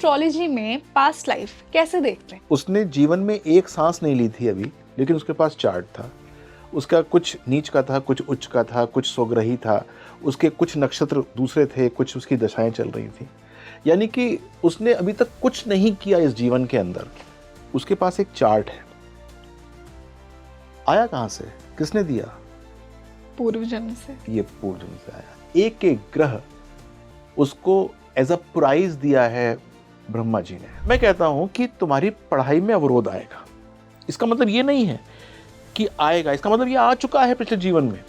Astrology में past life कैसे देखते हैं? उसने जीवन में एक सांस नहीं ली थी अभी, लेकिन उसके पास चार्ट था। उसका कुछ नीच का था, कुछ उच्च का था, कुछ स्वग्रही था, उसके कुछ नक्षत्र दूसरे थे, कुछ उसकी दशाएं चल रही थी। यानी कि उसने अभी तक कुछ नहीं किया इस जीवन के अंदर। उसके पास एक चार्ट है। आया कहां से, किसने दिया? पूर्व जन्म से। ये पूर्व जन्म से आया। एक एक ग्रह उसको एज अ प्राइज दिया है ब्रह्मा जी ने। मैं कहता हूं कि तुम्हारी पढ़ाई में अवरोध आएगा। इसका मतलब ये नहीं है कि आएगा, इसका मतलब ये आ चुका है पिछले जीवन में।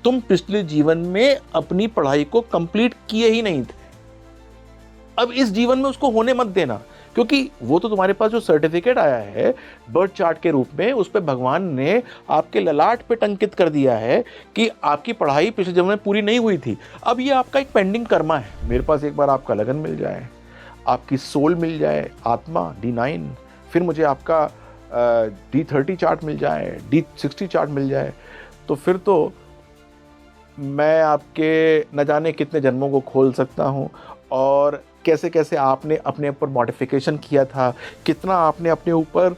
तुम पिछले जीवन में अपनी पढ़ाई को कंप्लीट किए ही नहीं थे। अब इस जीवन में उसको होने मत देना, क्योंकि वो तो तुम्हारे पास जो सर्टिफिकेट आया है बर्थ चार्ट के रूप में, उस पर भगवान ने आपके ललाट पे टंकित कर दिया है कि आपकी पढ़ाई पिछले जन्म में पूरी नहीं हुई थी। अब ये आपका एक पेंडिंग कर्मा है। मेरे पास एक बार आपका लगन मिल जाए, आपकी सोल मिल जाए, आत्मा D9, फिर मुझे आपका D30 चार्ट मिल जाए, D60 चार्ट मिल जाए, तो फिर तो मैं आपके न जाने कितने जन्मों को खोल सकता हूँ। और कैसे कैसे आपने अपने ऊपर मॉडिफिकेशन किया था, कितना आपने अपने ऊपर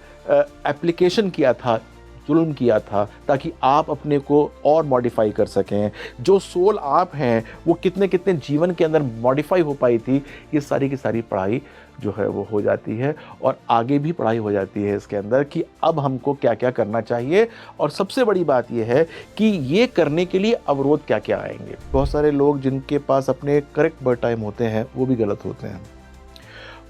एप्लीकेशन किया था, जुल्म किया था, ताकि आप अपने को और मॉडिफाई कर सकें। जो सोल आप हैं वो कितने कितने जीवन के अंदर मॉडिफाई हो पाई थी। ये सारी की सारी पढ़ाई जो है वो हो जाती है, और आगे भी पढ़ाई हो जाती है इसके अंदर कि अब हमको क्या क्या करना चाहिए। और सबसे बड़ी बात यह है कि ये करने के लिए अवरोध क्या क्या आएंगे। बहुत सारे लोग जिनके पास अपने करेक्ट बर्थ टाइम होते हैं वो भी गलत होते हैं।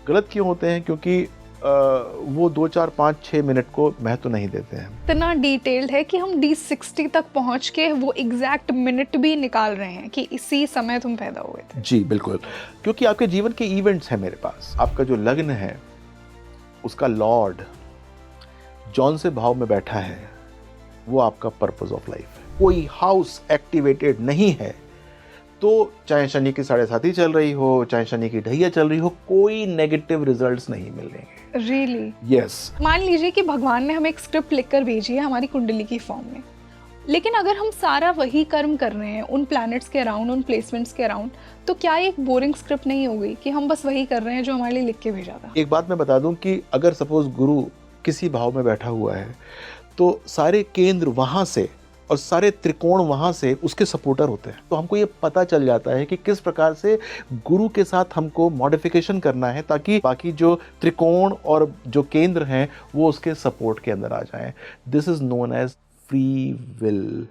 गलत क्यों होते हैं? क्योंकि वो 2, 4, 5, 6 मिनट को महत्व नहीं देते हैं। इतना डिटेल्ड है कि हम D60 तक पहुंच के वो एग्जैक्ट मिनट भी निकाल रहे हैं कि इसी समय तुम पैदा हुए थे। जी बिल्कुल, क्योंकि आपके जीवन के इवेंट्स हैं मेरे पास। आपका जो लग्न है उसका लॉर्ड जौन से भाव में बैठा है वो आपका पर्पस ऑफ लाइफ है। कोई हाउस एक्टिवेटेड नहीं है तो चाहे शनि की 7.5 चल रही हो, चाहे शनि की ढैया चल रही हो, कोई नेगेटिव रिजल्ट्स नहीं मिलेंगे। रियली? यस। मान लीजिए कि भगवान ने हमें एक स्क्रिप्ट लिखकर भेजी है हमारी कुंडली की फॉर्म में, लेकिन अगर हम सारा वही कर्म कर रहे हैं उन प्लैनेट्स के अराउंड, उन प्लेसमेंट्स के अराउंड, तो क्या ये एक बोरिंग स्क्रिप्ट नहीं हो गई कि हम बस वही कर रहे हैं जो हमारे लिए लिख के भेजा था? एक बात मैं बता दूं कि अगर सपोज गुरु किसी भाव में बैठा हुआ है तो सारे केंद्र वहां से और सारे त्रिकोण वहां से उसके सपोर्टर होते हैं। तो हमको ये पता चल जाता है कि किस प्रकार से गुरु के साथ हमको मॉडिफिकेशन करना है ताकि बाकी जो त्रिकोण और जो केंद्र हैं वो उसके सपोर्ट के अंदर आ जाएं। This is known as free will.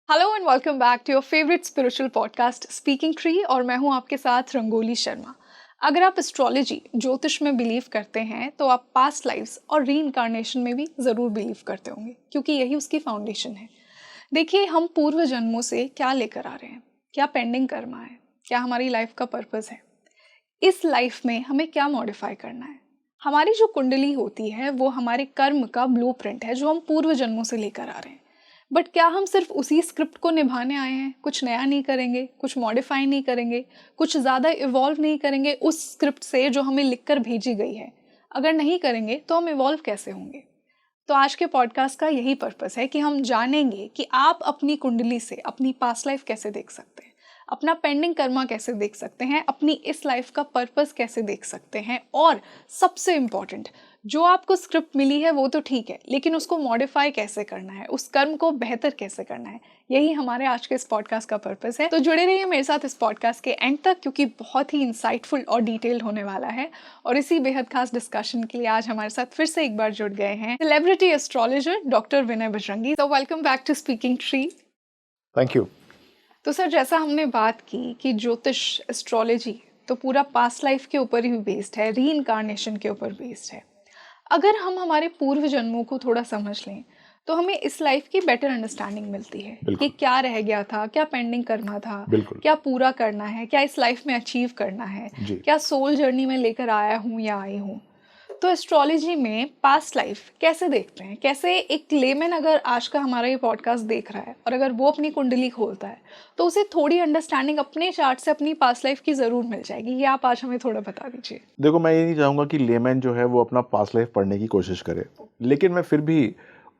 Hello and welcome back to your favourite spiritual podcast speaking tree, और मैं हूं आपके साथ रंगोली शर्मा। अगर आप एस्ट्रोलॉजी, ज्योतिष में बिलीव करते हैं तो आप पास्ट लाइफ्स और रीइंकार्नेशन में भी ज़रूर बिलीव करते होंगे, क्योंकि यही उसकी फाउंडेशन है। देखिए, हम पूर्व जन्मों से क्या लेकर आ रहे हैं, क्या पेंडिंग कर्मा है, क्या हमारी लाइफ का पर्पस है, इस लाइफ में हमें क्या मॉडिफाई करना है। हमारी जो कुंडली होती है वो हमारे कर्म का ब्लूप्रिंट है जो हम पूर्व जन्मों से लेकर आ रहे हैं। बट क्या हम सिर्फ उसी स्क्रिप्ट को निभाने आए हैं? कुछ नया नहीं करेंगे, कुछ मॉडिफाई नहीं करेंगे, कुछ ज़्यादा इवॉल्व नहीं करेंगे उस स्क्रिप्ट से जो हमें लिखकर भेजी गई है? अगर नहीं करेंगे तो हम इवॉल्व कैसे होंगे? तो आज के पॉडकास्ट का यही पर्पस है कि हम जानेंगे कि आप अपनी कुंडली से अपनी पास्ट लाइफ कैसे देख सकते हैं, अपना पेंडिंग कर्मा कैसे देख सकते हैं, अपनी इस लाइफ का पर्पस कैसे देख सकते हैं, और सबसे इम्पॉर्टेंट, जो आपको स्क्रिप्ट मिली है वो तो ठीक है, लेकिन उसको मॉडिफाई कैसे करना है, उस कर्म को बेहतर कैसे करना है। यही हमारे आज के इस पॉडकास्ट का पर्पस है। तो जुड़े रहिए मेरे साथ इस पॉडकास्ट के एंड तक, क्योंकि बहुत ही इंसाइटफुल और डिटेल्ड होने वाला है। और इसी बेहद खास डिस्कशन के लिए आज हमारे साथ फिर से एक बार जुड़ गए हैं celebrity astrologer doctor Vinay Bajrangi. तो welcome back to speaking tree. Thank you. तो सर, जैसा हमने बात की कि ज्योतिष, एस्ट्रोलॉजी तो पूरा पास्ट लाइफ के ऊपर ही बेस्ड है, रीइंकार्नेशन के ऊपर बेस्ड है। अगर हम हमारे पूर्व जन्मों को थोड़ा समझ लें तो हमें इस लाइफ की बेटर अंडरस्टैंडिंग मिलती है कि क्या रह गया था, क्या पेंडिंग करना था, क्या पूरा करना है, क्या इस लाइफ में अचीव करना है, क्या सोल जर्नी में लेकर आया हूँ या आई हूँ। तो एस्ट्रोलॉजी में पास्ट लाइफ कैसे देखते हैं? कैसे एक लेमैन अगर आज का हमारा ये पॉडकास्ट देख रहा है और अगर वो अपनी कुंडली खोलता है तो उसे थोड़ी अंडरस्टैंडिंग अपने चार्ट से अपनी पास्ट लाइफ की ज़रूर मिल जाएगी। ये आप आज हमें थोड़ा बता दीजिए। देखो, मैं ये नहीं चाहूँगा कि लेमैन जो है वो अपना पास्ट लाइफ पढ़ने की कोशिश करे, लेकिन मैं फिर भी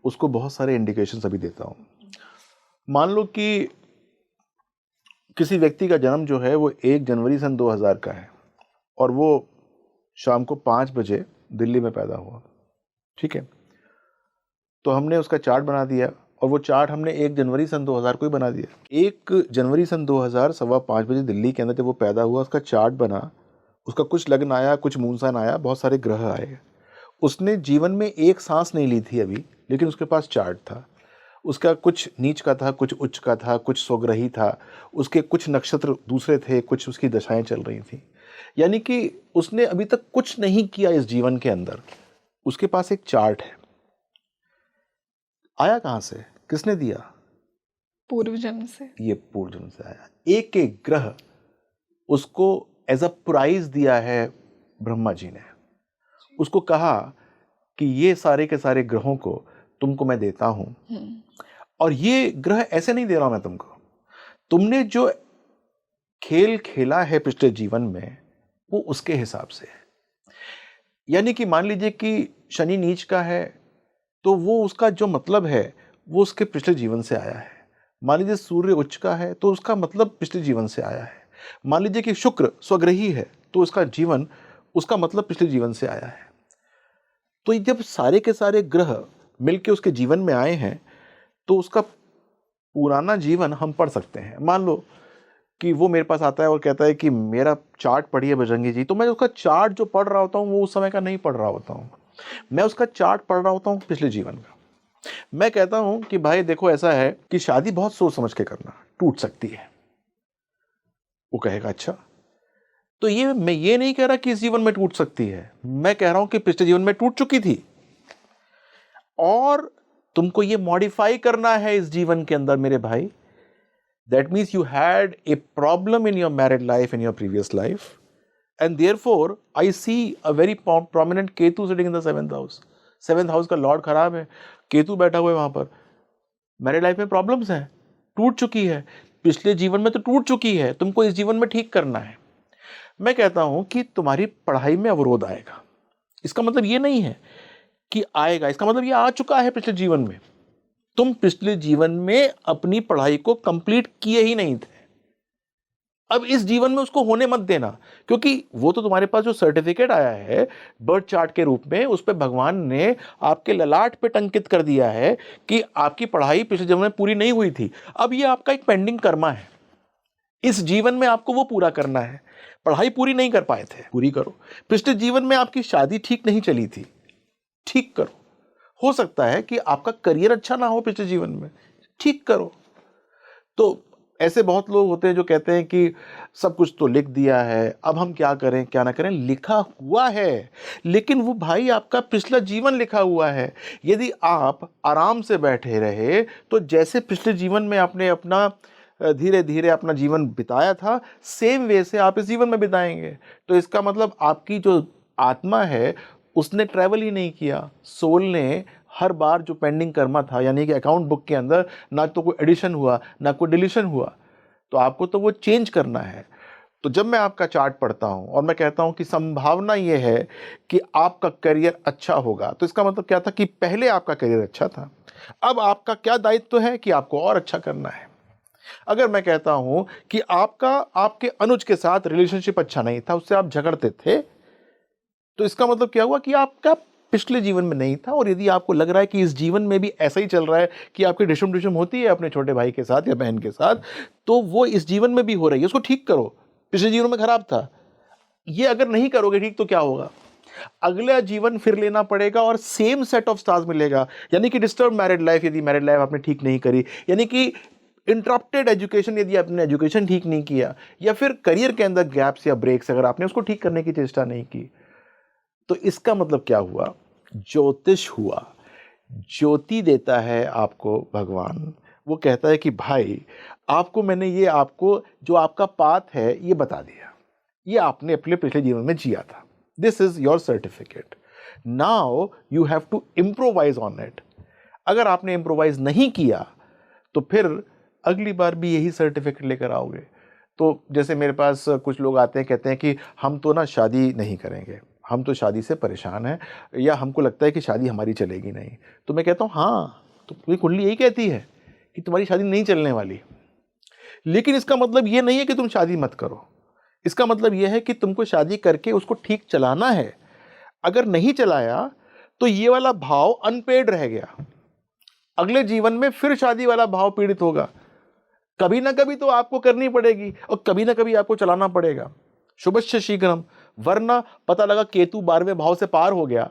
उसको बहुत सारे इंडिकेशंस अभी देता हूँ। मान लो कि किसी व्यक्ति का जन्म जो है वो 1 जनवरी सन 2000 का है और वो शाम को 5 बजे दिल्ली में पैदा हुआ, ठीक है। तो हमने उसका चार्ट बना दिया और वो चार्ट हमने 1 जनवरी सन 2000 को ही बना दिया। 1 जनवरी सन 2000 सवा 5 बजे दिल्ली के अंदर जब वो पैदा हुआ, उसका चार्ट बना, उसका कुछ लग्न आया, कुछ मून साइन आया, बहुत सारे ग्रह आए। उसने जीवन में एक सांस नहीं ली थी अभी, लेकिन उसके पास चार्ट था। उसका कुछ नीच का था, कुछ उच्च का था, कुछ स्वग्रही था, उसके कुछ नक्षत्र दूसरे थे, कुछ उसकी दशाएं चल रही थी। यानी कि उसने अभी तक कुछ नहीं किया इस जीवन के अंदर, उसके पास एक चार्ट है। आया कहाँ से, किसने दिया? पूर्व जन्म से। ये पूर्व जन्म से आया। एक एक ग्रह उसको एज अ प्राइज दिया है ब्रह्मा जी ने। उसको कहा कि ये सारे के सारे ग्रहों को तुमको मैं देता हूं, और ये ग्रह ऐसे नहीं दे रहा हूं मैं तुमको। तुमने जो खेल खेला है पिछले जीवन में वो उसके हिसाब से है। यानी कि मान लीजिए कि शनि नीच का है तो वो उसका जो मतलब है वो उसके पिछले जीवन से आया है। मान लीजिए सूर्य उच्च का है तो उसका मतलब पिछले जीवन से आया है। मान लीजिए कि शुक्र स्वग्रही है तो उसका जीवन, उसका मतलब पिछले जीवन से आया है। तो जब सारे के सारे ग्रह मिलके उसके जीवन में आए हैं तो उसका पुराना जीवन हम पढ़ सकते हैं। मान लो कि वो मेरे पास आता है और कहता है कि मेरा चार्ट पढ़िए बजरंगी जी, तो मैं उसका चार्ट जो पढ़ रहा होता हूँ वो उस समय का नहीं पढ़ रहा होता हूँ, मैं उसका चार्ट पढ़ रहा होता हूँ पिछले जीवन का। मैं कहता हूँ कि भाई देखो, ऐसा है कि शादी बहुत सोच समझ के करना, टूट सकती है। वो कहेगा अच्छा, तो ये मैं ये नहीं कह रहा कि इस जीवन में टूट सकती है, मैं कह रहा हूं कि पिछले जीवन में टूट चुकी थी और तुमको ये मॉडिफाई करना है इस जीवन के अंदर मेरे भाई। That means you had a problem in your married life, in your previous life, and therefore I see a very prominent Ketu sitting in the 7th house. 7th house का लॉर्ड खराब है, केतु बैठा हुआ है वहां पर। मैरिड लाइफ में problems हैं, टूट चुकी है, पिछले जीवन में तो टूट चुकी है, तुमको इस जीवन में ठीक करना है। मैं कहता हूं कि तुम्हारी पढ़ाई में अवरोध आएगा। इसका मतलब ये नहीं है कि आएगा, इसका मतलब ये आ चुका है पिछले जीवन में। तुम पिछले जीवन में अपनी पढ़ाई को कंप्लीट किए ही नहीं थे, अब इस जीवन में उसको होने मत देना, क्योंकि वो तो तुम्हारे पास जो सर्टिफिकेट आया है बर्थ चार्ट के रूप में, उस पर भगवान ने आपके ललाट पे टंकित कर दिया है कि आपकी पढ़ाई पिछले जीवन में पूरी नहीं हुई थी। अब ये आपका एक पेंडिंग कर्मा है, इस जीवन में आपको वो पूरा करना है। पढ़ाई पूरी नहीं कर पाए थे, पूरी करो। पिछले जीवन में आपकी शादी ठीक नहीं चली थी, ठीक करो। हो सकता है कि आपका करियर अच्छा ना हो पिछले जीवन में, ठीक करो। तो ऐसे बहुत लोग होते हैं जो कहते हैं कि सब कुछ तो लिख दिया है, अब हम क्या करें क्या ना करें। लिखा हुआ है, लेकिन वो भाई आपका पिछला जीवन लिखा हुआ है। यदि आप आराम से बैठे रहे तो जैसे पिछले जीवन में आपने अपना धीरे धीरे अपना जीवन बिताया था, सेम वे से आप इस जीवन में बिताएंगे। तो इसका मतलब आपकी जो आत्मा है उसने ट्रैवल ही नहीं किया। सोल ने हर बार जो पेंडिंग कर्मा था, यानी कि अकाउंट बुक के अंदर ना तो कोई एडिशन हुआ ना कोई डिलीशन हुआ, तो आपको तो वो चेंज करना है। तो जब मैं आपका चार्ट पढ़ता हूं और मैं कहता हूं कि संभावना ये है कि आपका करियर अच्छा होगा, तो इसका मतलब क्या था कि पहले आपका करियर अच्छा था, अब आपका क्या दायित्व है कि आपको और अच्छा करना है। अगर मैं कहता हूं कि आपका आपके अनुज के साथ रिलेशनशिप अच्छा नहीं था, उससे आप झगड़ते थे, तो इसका मतलब क्या हुआ कि आपका पिछले जीवन में नहीं था। और यदि आपको लग रहा है कि इस जीवन में भी ऐसा ही चल रहा है कि आपकी डिशम होती है अपने छोटे भाई के साथ या बहन के साथ, तो वो इस जीवन में भी हो रही है, उसको ठीक करो। पिछले जीवन में खराब था, ये अगर नहीं करोगे ठीक तो क्या होगा, अगला जीवन फिर लेना पड़ेगा और सेम सेट ऑफ स्टार्स मिलेगा। यानी कि डिस्टर्ब मैरिड लाइफ, यदि मैरिड लाइफ आपने ठीक नहीं करी, यानी कि इंटरप्टेड एजुकेशन, यदि आपने एजुकेशन ठीक नहीं किया, या फिर करियर के अंदर गैप्स या ब्रेक्स अगर आपने उसको ठीक करने की चेष्टा नहीं की, तो इसका मतलब क्या हुआ, ज्योतिष हुआ। ज्योति देता है आपको भगवान, वो कहता है कि भाई आपको मैंने ये आपको जो आपका पाथ है ये बता दिया, ये आपने अपने पिछले जीवन में जिया था, this is your certificate. Now you have to improvise on it. अगर आपने इम्प्रोवाइज नहीं किया तो फिर अगली बार भी यही सर्टिफिकेट लेकर आओगे। तो जैसे मेरे पास कुछ लोग आते हैं, कहते हैं कि हम तो ना शादी नहीं करेंगे, हम तो शादी से परेशान हैं, या हमको लगता है कि शादी हमारी चलेगी नहीं। तो मैं कहता हूँ हाँ, तो पूरी कुंडली यही कहती है कि तुम्हारी शादी नहीं चलने वाली, लेकिन इसका मतलब ये नहीं है कि तुम शादी मत करो। इसका मतलब यह है कि तुमको शादी करके उसको ठीक चलाना है। अगर नहीं चलाया तो ये वाला भाव अनपेड रह गया, अगले जीवन में फिर शादी वाला भाव पीड़ित होगा। कभी ना कभी तो आपको करनी पड़ेगी और कभी ना कभी आपको चलाना पड़ेगा। शुभस्य शीघ्रम, वरना पता लगा केतु 12वें भाव से पार हो गया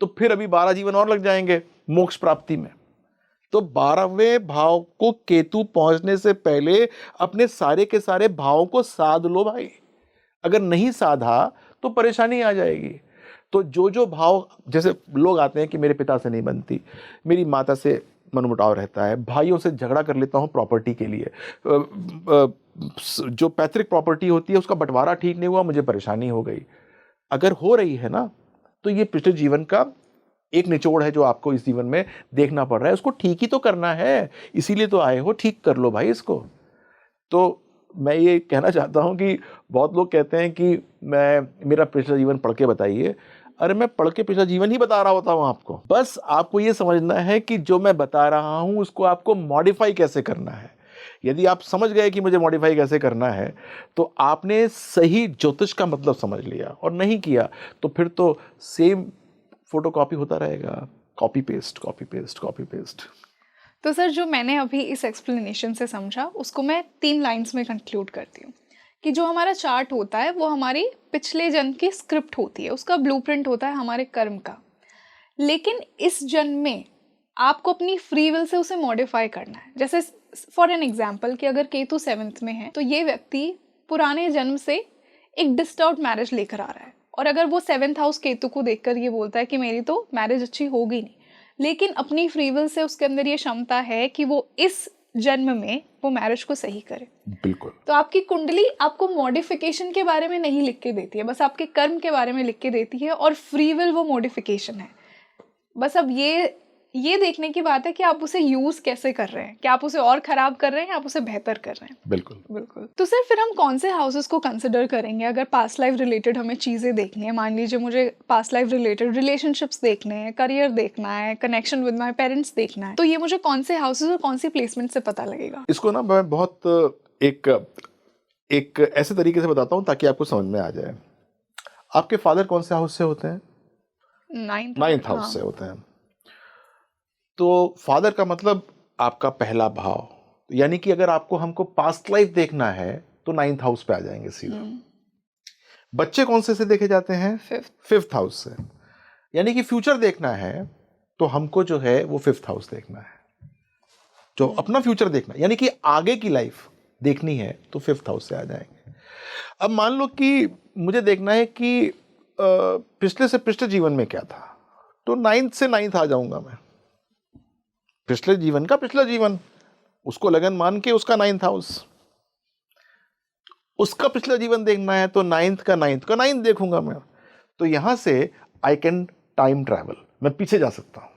तो फिर अभी 12 जीवन और लग जाएंगे मोक्ष प्राप्ति में। तो 12वें भाव को केतु पहुंचने से पहले अपने सारे के सारे भावों को साध लो भाई। अगर नहीं साधा तो परेशानी आ जाएगी। तो जो जो भाव, जैसे लोग आते हैं कि मेरे पिता से नहीं बनती, मेरी माता से मनमुटाव रहता है, भाइयों से झगड़ा कर लेता हूँ प्रॉपर्टी के लिए, जो पैतृक प्रॉपर्टी होती है उसका बंटवारा ठीक नहीं हुआ, मुझे परेशानी हो गई। अगर हो रही है ना, तो ये पिछले जीवन का एक निचोड़ है जो आपको इस जीवन में देखना पड़ रहा है। उसको ठीक ही तो करना है, इसीलिए तो आए हो, ठीक कर लो भाई इसको। तो मैं ये कहना चाहता हूँ कि बहुत लोग कहते हैं कि मेरा पिछला जीवन पढ़ के बताइए। अरे मैं पढ़ के पिछला जीवन ही बता रहा होता हूँ आपको। बस आपको ये समझना है कि जो मैं बता रहा हूँ उसको आपको मॉडिफाई कैसे करना है। यदि आप समझ गए कि मुझे मॉडिफाई कैसे करना है तो आपने सही ज्योतिष का मतलब समझ लिया, और नहीं किया तो फिर तो सेम फोटोकॉपी होता रहेगा, copy paste copy paste copy paste. तो सर, जो मैंने अभी इस एक्सप्लेनेशन से समझा उसको मैं 3 लाइंस में कंक्लूड करती हूँ कि जो हमारा चार्ट होता है वो हमारी पिछले जन्म की स्क्रिप्ट होती है, उसका ब्लूप्रिंट होता है हमारे कर्म का। लेकिन इस जन्म में आपको अपनी फ्री विल से उसे मॉडिफाई करना है। जैसे फॉर एन एग्जाम्पल कि अगर केतु 7th में है तो ये व्यक्ति पुराने जन्म से एक डिस्टर्ब्ड मैरिज लेकर आ रहा है, और अगर वो 7th हाउस केतु को देखकर ये बोलता है कि मेरी तो मैरिज अच्छी होगी नहीं, लेकिन अपनी फ्री विल से उसके अंदर ये क्षमता है कि वो इस जन्म में वो मैरिज को सही करे। बिल्कुल। तो आपकी कुंडली आपको मॉडिफिकेशन के बारे में नहीं लिख के देती है, बस आपके कर्म के बारे में लिख के देती है, और फ्री विल वो मॉडिफिकेशन है। बस अब ये देखने की बात है कि आप उसे यूज कैसे कर रहे हैं, कि आप उसे और खराब कर रहे हैं या आप उसे बेहतर कर रहे हैं। बिल्कुल बिल्कुल। तो सर, फिर हम कौन से हाउसेस को कंसिडर करेंगे अगर पास्ट लाइफ रिलेटेड हमें चीज़ें देखनी है? मान लीजिए मुझे पास्ट लाइफ रिलेटेड रिलेशनशिप्स देखने हैं, करियर देखना है, कनेक्शन विद माय पेरेंट्स देखना है, तो ये मुझे कौन से हाउसेस और कौन सी प्लेसमेंट से पता लगेगा? इसको ना मैं बहुत एक ऐसे तरीके से बताता हूँ ताकि आपको समझ में आ जाए। आपके फादर कौन से हाउस से होते हैं? 9th हाउस से होते हैं। तो फादर का मतलब आपका पहला भाव, यानी कि अगर हमको पास्ट लाइफ देखना है तो 9th हाउस पे आ जाएंगे सीधा। बच्चे कौन से देखे जाते हैं? 5th हाउस से। यानी कि फ्यूचर देखना है तो हमको जो है वो 5th हाउस देखना है, जो अपना फ्यूचर देखना है, यानी कि आगे की लाइफ देखनी है तो 5th हाउस से आ जाएंगे। अब मान लो कि मुझे देखना है कि पिछले से पिछले जीवन में क्या था, तो 9th से 9th आ जाऊंगा मैं। पिछले जीवन का पिछला जीवन, उसको लगन मान के उसका 9th हाउस। उसका पिछला जीवन देखना है तो 9th का 9th देखूंगा मैं। तो यहां से आई कैन टाइम ट्रैवल, मैं पीछे जा सकता हूं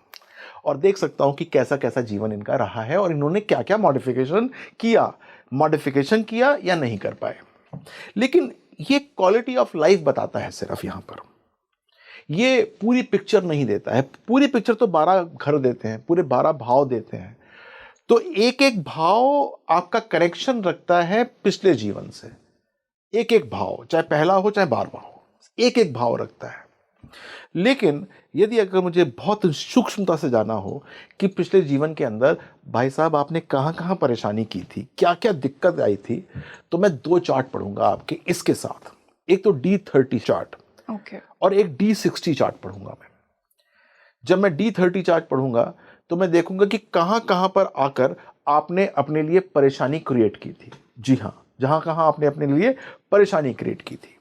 और देख सकता हूं कि कैसा कैसा जीवन इनका रहा है और इन्होंने क्या क्या मॉडिफिकेशन किया या नहीं कर पाए। लेकिन ये क्वालिटी ऑफ लाइफ बताता है सिर्फ, यहां पर ये पूरी पिक्चर नहीं देता है। पूरी पिक्चर तो 12 घर देते हैं, पूरे 12 भाव देते हैं। तो एक एक भाव आपका कनेक्शन रखता है पिछले जीवन से। एक एक भाव, चाहे पहला हो चाहे 12वां हो, एक एक भाव रखता है। लेकिन यदि अगर मुझे बहुत सूक्ष्मता से जाना हो कि पिछले जीवन के अंदर भाई साहब आपने कहाँ कहाँ परेशानी की थी, क्या क्या दिक्कत आई थी, तो मैं 2 चार्ट पढ़ूंगा आपके इसके साथ। एक तो D30 चार्ट और एक D60 चार्ट पढ़ूंगा मैं। जब मैं D30 चार्ट पढ़ूंगा तो मैं देखूंगा कि कहां कहां पर आकर आपने अपने लिए परेशानी क्रिएट की थी। जी हां, जहां कहां आपने अपने लिए परेशानी क्रिएट की थी,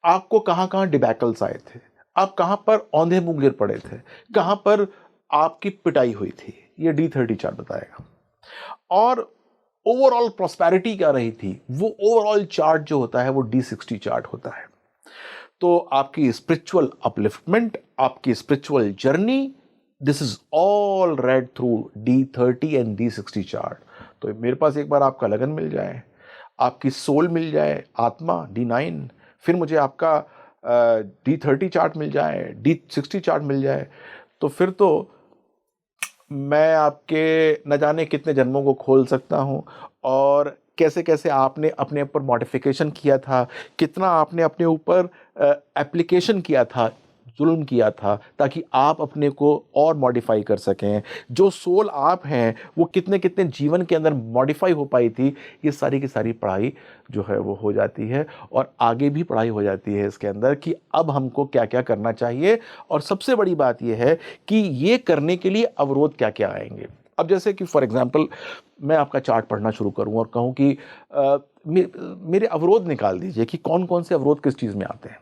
आपको कहां कहां डिबैकल्स आए थे, आप कहां पर औंधे मुंह गिर पड़े थे, कहां पर आपकी पिटाई हुई थी, ये D30 चार्ट बताएगा। और ओवरऑल प्रॉस्पेरिटी क्या रही थी, वो ओवरऑल चार्ट जो होता है वो D60 चार्ट होता है। तो आपकी स्पिरिचुअल अपलिफ्टमेंट, आपकी spiritual journey, this is all red through D30 and D60 chart. तो मेरे पास एक बार आपका लगन मिल जाए, आपकी सोल मिल जाए, आत्मा D9, फिर मुझे आपका D30 चार्ट मिल जाए, D60 चार्ट मिल जाए, तो फिर तो मैं आपके न जाने कितने जन्मों को खोल सकता हूँ। और कैसे कैसे आपने अपने ऊपर मॉडिफिकेशन किया था, कितना आपने अपने ऊपर एप्लीकेशन किया था, जुल्म किया था, ताकि आप अपने को और मॉडिफाई कर सकें। जो सोल आप हैं वो कितने कितने जीवन के अंदर मॉडिफाई हो पाई थी, ये सारी की सारी पढ़ाई जो है वो हो जाती है। और आगे भी पढ़ाई हो जाती है इसके अंदर कि अब हमको क्या क्या करना चाहिए। और सबसे बड़ी बात यह है कि ये करने के लिए अवरोध क्या क्या आएंगे। अब जैसे कि फॉर एग्जांपल मैं आपका चार्ट पढ़ना शुरू करूं और कहूं कि मेरे अवरोध निकाल दीजिए कि कौन कौन से अवरोध किस चीज़ में आते हैं।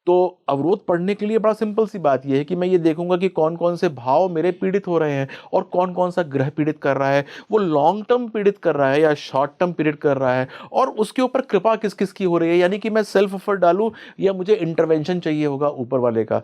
तो अवरोध पढ़ने के लिए बड़ा सिंपल सी बात यह है कि मैं ये देखूंगा कि कौन कौन से भाव मेरे पीड़ित हो रहे हैं और कौन कौन सा ग्रह पीड़ित कर रहा है, वो लॉन्ग टर्म पीड़ित कर रहा है या शॉर्ट टर्म पीड़ित कर रहा है, और उसके ऊपर कृपा किस किस की हो रही है। यानी कि मैं सेल्फ एफर्ट डालूं या मुझे इंटरवेंशन चाहिए होगा ऊपर वाले का।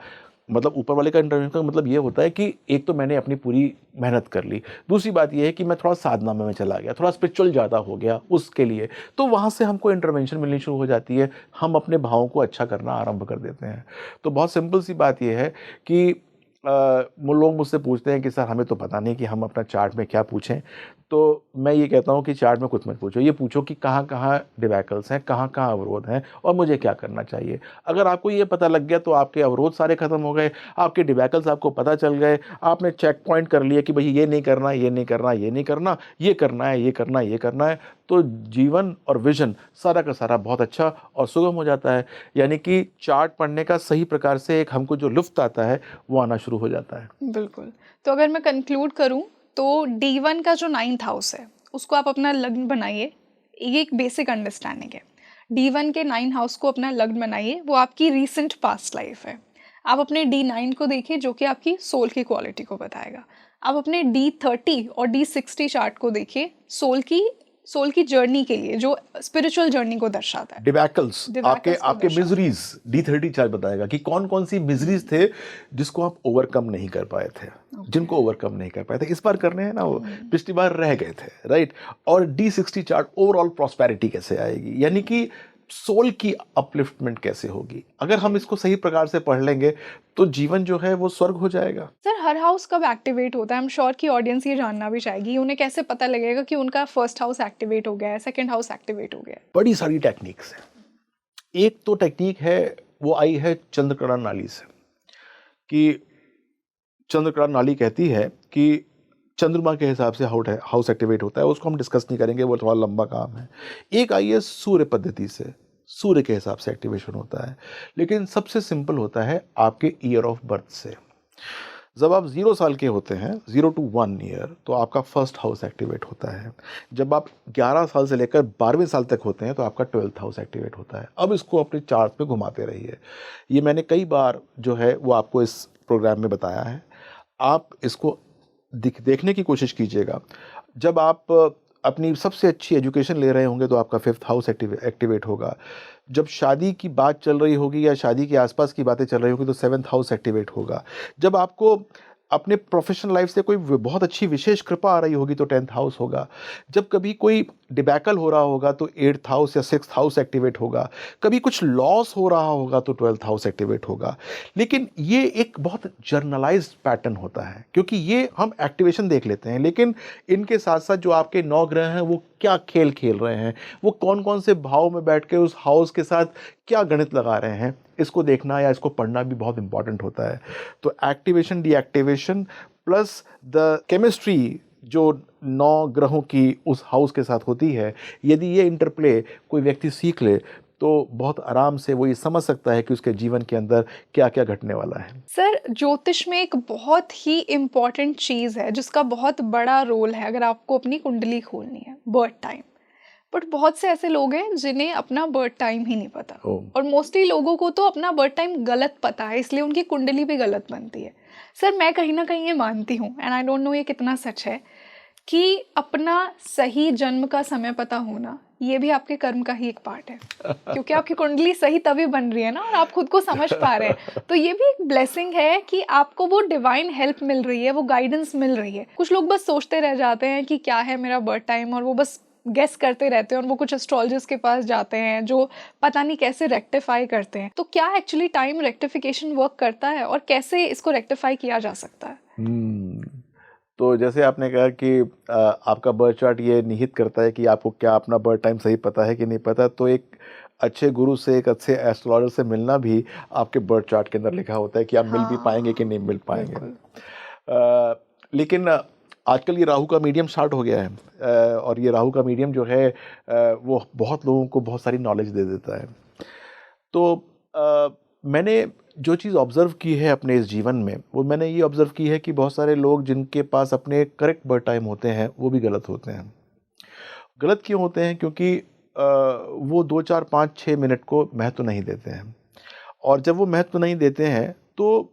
मतलब ऊपर वाले का इंटरवेंशन का मतलब ये होता है कि एक तो मैंने अपनी पूरी मेहनत कर ली, दूसरी बात ये है कि मैं थोड़ा साधना में चला गया, थोड़ा स्पिरिचुअल ज़्यादा हो गया उसके लिए, तो वहाँ से हमको इंटरवेंशन मिलनी शुरू हो जाती है, हम अपने भावों को अच्छा करना आरंभ कर देते हैं। तो बहुत सिंपल सी बात यह है कि लोग मुझसे पूछते हैं कि सर हमें तो पता नहीं कि हम अपना चार्ट में क्या पूछें। तो मैं ये कहता हूँ कि चार्ट में कुछ मत पूछो, ये पूछो कि कहाँ कहाँ डिबैकल्स हैं, कहाँ कहाँ अवरोध हैं और मुझे क्या करना चाहिए। अगर आपको ये पता लग गया तो आपके अवरोध सारे खत्म हो गए, आपके डिबैकल्स आपको पता चल गए, आपने चेक पॉइंट कर लिया कि भाई ये नहीं करना, ये नहीं करना, ये नहीं करना, ये करना है, ये करना है, ये करना है, तो जीवन और विजन सारा का सारा बहुत अच्छा और सुगम हो जाता है। यानी कि चार्ट पढ़ने का सही प्रकार से एक हमको जो लुफ्त आता है वो आना शुरू हो जाता है। बिल्कुल। तो अगर मैं कंक्लूड करूं तो D1 का जो 9th हाउस है उसको आप अपना लग्न बनाइए, ये एक बेसिक अंडरस्टैंडिंग है। D1 के 9 हाउस को अपना लग्न बनाइए, वो आपकी रीसेंट पास्ट लाइफ है। आप अपने D9 को देखिए जो कि आपकी सोल की क्वालिटी को बताएगा। आप अपने D30 और D60 चार्ट को देखिए, सोल की जर्नी के लिए, जो स्पिरिचुअल जर्नी को दर्शाता है। डिबैकल्स, आपके Debacles को आपके दर्शाता है। मिजरीज, D30 चार्ट बताएगा कि कौन कौन सी मिजरीज थे जिसको आप ओवरकम नहीं कर पाए थे, जिनको ओवरकम नहीं कर पाए थे, इस बार करने हैं ना, वो पिछली बार रह गए थे, राइट। और D60 चार्ट ओवरऑल प्रॉस्पेरिटी कैसे आएगी, यानी कि सोल की अपलिफ्टमेंट कैसे होगी। अगर हम इसको सही प्रकार से पढ़ लेंगे तो जीवन जो है वो स्वर्ग हो जाएगा। सर हर हाउस कब एक्टिवेट होता है? आई एम श्योर कि ऑडियंस ये जानना भी चाहेगी, उन्हें कैसे पता लगेगा कि उनका फर्स्ट हाउस एक्टिवेट हो गया है, सेकंड हाउस एक्टिवेट हो गया है? बड़ी सारी टेक्निक्स हैं। एक तो टेक्निक है वो आई है चंद्रकला नाली से, कि चंद्रकला नाली कहती है कि चंद्रमा के हिसाब से हाउस एक्टिवेट होता है, उसको हम डिस्कस नहीं करेंगे, वो थोड़ा लंबा काम है। एक आई है सूर्य पद्धति से, सूर्य के हिसाब से एक्टिवेशन होता है, लेकिन सबसे सिंपल होता है आपके ईयर ऑफ बर्थ से। जब आप 0 साल के होते हैं, 0 to 1 ईयर, तो आपका फर्स्ट हाउस एक्टिवेट होता है। जब आप 11 साल से लेकर 12वें साल तक होते हैं तो आपका 12th हाउस एक्टिवेट होता है। अब इसको अपने चार्ट पे घुमाते रहिए, ये मैंने कई बार जो है वो आपको इस प्रोग्राम में बताया है। आप इसको देखने की कोशिश कीजिएगा। जब आप अपनी सबसे अच्छी एजुकेशन ले रहे होंगे तो आपका 5th हाउस एक्टिवेट होगा। जब शादी की बात चल रही होगी या शादी के आसपास की बातें चल रही होगी तो 7th हाउस एक्टिवेट होगा। जब आपको अपने प्रोफेशनल लाइफ से कोई बहुत अच्छी विशेष कृपा आ रही होगी तो 10th हाउस होगा। जब कभी कोई डिबैकल हो रहा होगा तो 8th हाउस या 6th हाउस एक्टिवेट होगा। कभी कुछ लॉस हो रहा होगा तो 12th हाउस एक्टिवेट होगा। लेकिन ये एक बहुत जर्नलाइज्ड पैटर्न होता है, क्योंकि ये हम एक्टिवेशन देख लेते हैं, लेकिन इनके साथ साथ जो आपके 9 ग्रह हैं वो क्या खेल खेल रहे हैं, वो कौन कौन से भाव में बैठ के उस हाउस के साथ क्या गणित लगा रहे हैं, इसको देखना या इसको पढ़ना भी बहुत इंपॉर्टेंट होता है। तो activation, deactivation plus the chemistry जो 9 ग्रहों की उस हाउस के साथ होती है, यदि ये इंटरप्ले कोई व्यक्ति सीख ले तो बहुत आराम से वो ये समझ सकता है कि उसके जीवन के अंदर क्या क्या घटने वाला है। सर ज्योतिष में एक बहुत ही इम्पॉर्टेंट चीज़ है जिसका बहुत बड़ा रोल है अगर आपको अपनी कुंडली खोलनी है, बर्थ टाइम। बट बहुत से ऐसे लोग हैं जिन्हें अपना बर्थ टाइम ही नहीं पता, और मोस्टली लोगों को तो अपना बर्थ टाइम गलत पता है, इसलिए उनकी कुंडली भी गलत बनती है। सर मैं कहीं ना कहीं ये मानती हूँ, एंड आई डोंट नो ये कितना सच है, कि अपना सही जन्म का समय पता होना ये भी आपके कर्म का ही एक पार्ट है, क्योंकि आपकी कुंडली सही तभी बन रही है ना, और आप खुद को समझ पा रहे हैं, तो ये भी एक ब्लेसिंग है कि आपको वो डिवाइन हेल्प मिल रही है, वो गाइडेंस मिल रही है। कुछ लोग बस सोचते रह जाते हैं कि क्या है मेरा बर्थ टाइम, और वो बस गेस करते रहते हैं, और वो कुछ एस्ट्रोलॉजिस्ट के पास जाते हैं जो पता नहीं कैसे रेक्टिफाई करते हैं। तो क्या एक्चुअली टाइम रेक्टिफिकेशन वर्क करता है, और कैसे इसको रेक्टिफाई किया जा सकता है? तो जैसे आपने कहा कि आपका बर्थ चार्ट ये निहित करता है कि आपको क्या अपना बर्थ टाइम सही पता है कि नहीं पता, तो एक अच्छे गुरु से, एक अच्छे एस्ट्रोलॉजर से मिलना भी आपके बर्थ चार्ट के अंदर लिखा होता है कि आप मिल भी पाएंगे कि नहीं मिल पाएंगे। लेकिन आजकल ये राहु का मीडियम स्टार्ट हो गया है, और ये राहु का मीडियम जो है वो बहुत लोगों को बहुत सारी नॉलेज दे देता है। तो मैंने जो चीज़ ऑब्ज़र्व की है अपने इस जीवन में, वो मैंने ये ऑब्ज़र्व की है कि बहुत सारे लोग जिनके पास अपने करेक्ट बर्थ टाइम होते हैं वो भी गलत होते हैं। गलत क्यों होते हैं? क्योंकि वो 2, 4, 5, 6 मिनट को महत्व नहीं देते हैं, और जब वो महत्व नहीं देते हैं तो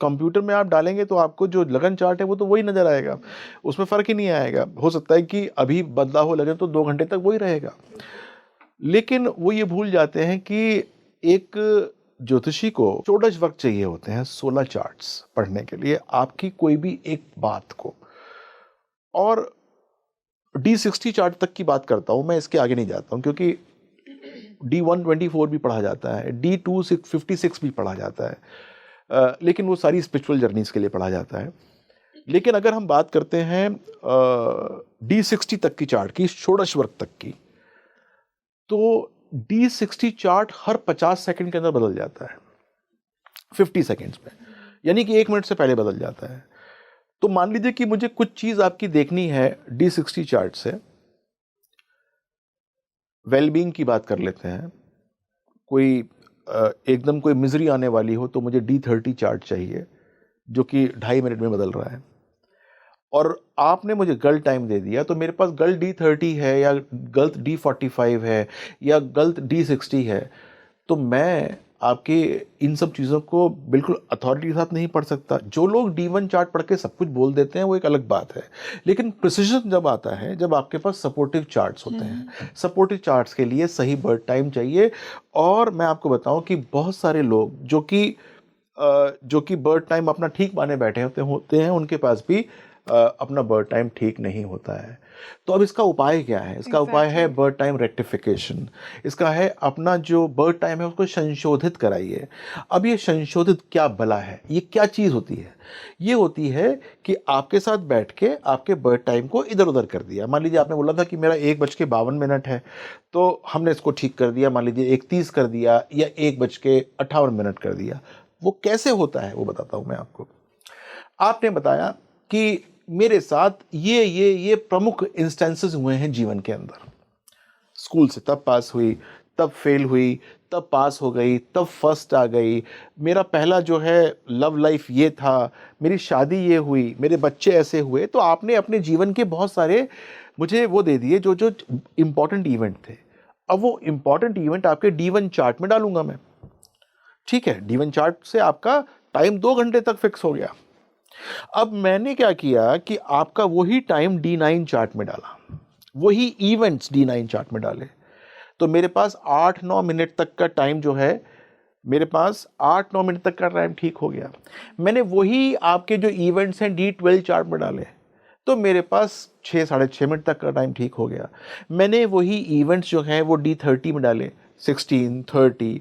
कंप्यूटर में आप डालेंगे तो आपको जो लगन चार्ट है वो तो वही नज़र आएगा, उसमें फ़र्क ही नहीं आएगा। हो सकता है कि अभी बदला हो लगन तो 2 घंटे तक वही रहेगा, लेकिन वो ये भूल जाते हैं कि एक ज्योतिषी को 14 वक्त चाहिए होते हैं 16 चार्ट्स पढ़ने के लिए आपकी कोई भी एक बात को। और D60 चार्ट तक की बात करता हूं मैं, इसके आगे नहीं जाता हूं, क्योंकि D124 भी पढ़ा जाता है, D256 भी पढ़ा जाता है, लेकिन वो सारी स्पिरिचुअल जर्नीज के लिए पढ़ा जाता है। लेकिन अगर हम बात करते हैं D60 तक की चार्ट की, षोडश वर्ग तक की, तो D60 चार्ट हर 50 सेकंड के अंदर बदल जाता है, 50 सेकंड्स में, यानी कि 1 मिनट से पहले बदल जाता है। तो मान लीजिए कि मुझे कुछ चीज आपकी देखनी है D60 चार्ट से। वेलबींग की बात कर लेते हैं, कोई एकदम कोई मिजरी आने वाली हो तो मुझे D30 चार्ट चाहिए, जो कि 2.5 मिनट में बदल रहा है। और आपने मुझे गलत टाइम दे दिया, तो मेरे पास गलत D30 है, या गलत D45 है, या गलत D60 है, तो मैं आपके इन सब चीज़ों को बिल्कुल अथॉरिटी के साथ नहीं पढ़ सकता। जो लोग D1 चार्ट पढ़ के सब कुछ बोल देते हैं वो एक अलग बात है, लेकिन प्रिसिजन जब आता है, जब आपके पास सपोर्टिव चार्ट्स होते हैं, सपोर्टिव चार्ट्स के लिए सही बर्थ टाइम चाहिए। और मैं आपको बताऊं कि बहुत सारे लोग जो कि बर्थ टाइम अपना ठीक माने बैठे होते हैं, उनके पास भी अपना बर्थ टाइम ठीक नहीं होता है। तो अब इसका उपाय क्या है? इसका उपाय है बर्थ टाइम रेक्टिफिकेशन। इसका है अपना जो बर्थ टाइम है उसको संशोधित कराइए। अब ये संशोधित क्या भला है? ये क्या चीज़ होती है? ये होती है कि आपके साथ बैठ के आपके बर्थ टाइम को इधर उधर कर दिया। मान लीजिए आपने बोला था कि मेरा 1:52 है, तो हमने इसको ठीक कर दिया, मान लीजिए 1:30 कर दिया, या 1:58 कर दिया। वो कैसे होता है वो बताता हूँ मैं आपको। आपने बताया कि मेरे साथ ये प्रमुख इंस्टेंसेस हुए हैं जीवन के अंदर। स्कूल से तब पास हुई, तब फेल हुई, तब पास हो गई, तब फर्स्ट आ गई, मेरा पहला जो है लव लाइफ ये था, मेरी शादी ये हुई, मेरे बच्चे ऐसे हुए। तो आपने अपने जीवन के बहुत सारे मुझे वो दे दिए जो इम्पॉर्टेंट इवेंट थे। अब वो इम्पॉर्टेंट इवेंट आपके D1 चार्ट में डालूंगा मैं। ठीक है, D1 चार्ट से आपका टाइम 2 घंटे तक फिक्स हो गया। अब मैंने क्या किया कि आपका वही टाइम D9 चार्ट में डाला, वही इवेंट्स D9 चार्ट में डाले। तो मेरे पास 8-9 मिनट तक का टाइम जो है, मेरे पास 8-9 मिनट तक का टाइम ठीक हो गया। मैंने वही आपके जो इवेंट्स हैं D12 चार्ट में डाले, तो मेरे पास 6-6.5 मिनट तक का टाइम ठीक हो गया। मैंने वही इवेंट्स जो हैं वो D30 में डाले, 16, 30।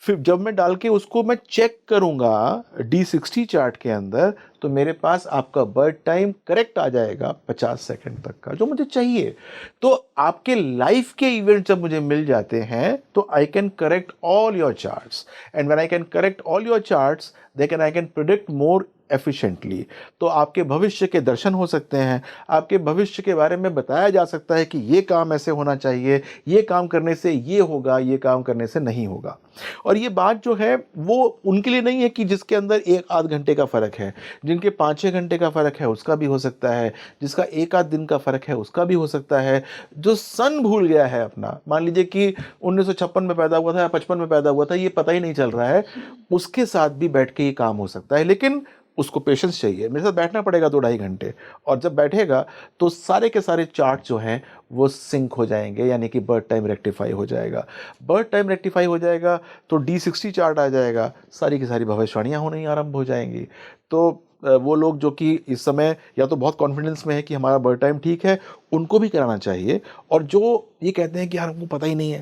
फिर जब मैं डाल के उसको मैं चेक करूंगा D60 चार्ट के अंदर, तो मेरे पास आपका बर्थ टाइम करेक्ट आ जाएगा 50 सेकंड तक का, जो मुझे चाहिए। तो आपके लाइफ के इवेंट जब मुझे मिल जाते हैं तो I can correct all your charts, and when I can correct all your charts then I can predict more efficiently. तो आपके भविष्य के दर्शन हो सकते हैं, आपके भविष्य के बारे में बताया जा सकता है कि ये काम ऐसे होना चाहिए, ये काम करने से ये होगा, ये काम करने से नहीं होगा। और ये बात जो है वो उनके लिए नहीं है कि जिसके अंदर 1-8 घंटे का फ़र्क है, जिनके 5-6 घंटे का फ़र्क है उसका भी हो सकता है, जिसका 1-8 दिन का फ़र्क है उसका भी हो सकता है, जो सन भूल गया है अपना, मान लीजिए कि 1956 में पैदा हुआ था या 55 में पैदा हुआ था, ये पता ही नहीं चल रहा है, उसके साथ भी बैठ के ये काम हो सकता है। लेकिन उसको पेशेंस चाहिए, मेरे साथ बैठना पड़ेगा 2-2.5 घंटे, और जब बैठेगा तो सारे के सारे चार्ट जो हैं वो सिंक हो जाएंगे, यानी कि बर्थ टाइम रेक्टिफाई हो जाएगा। बर्थ टाइम रेक्टिफाई हो जाएगा तो D60 चार्ट आ जाएगा, सारी की सारी भविष्यवाणियाँ होनी आरंभ हो जाएंगी। तो वो लोग जो कि इस समय या तो बहुत कॉन्फिडेंस में है कि हमारा बर्थ टाइम ठीक है, उनको भी कराना चाहिए। और जो ये कहते हैं कि यार हमको पता ही नहीं है,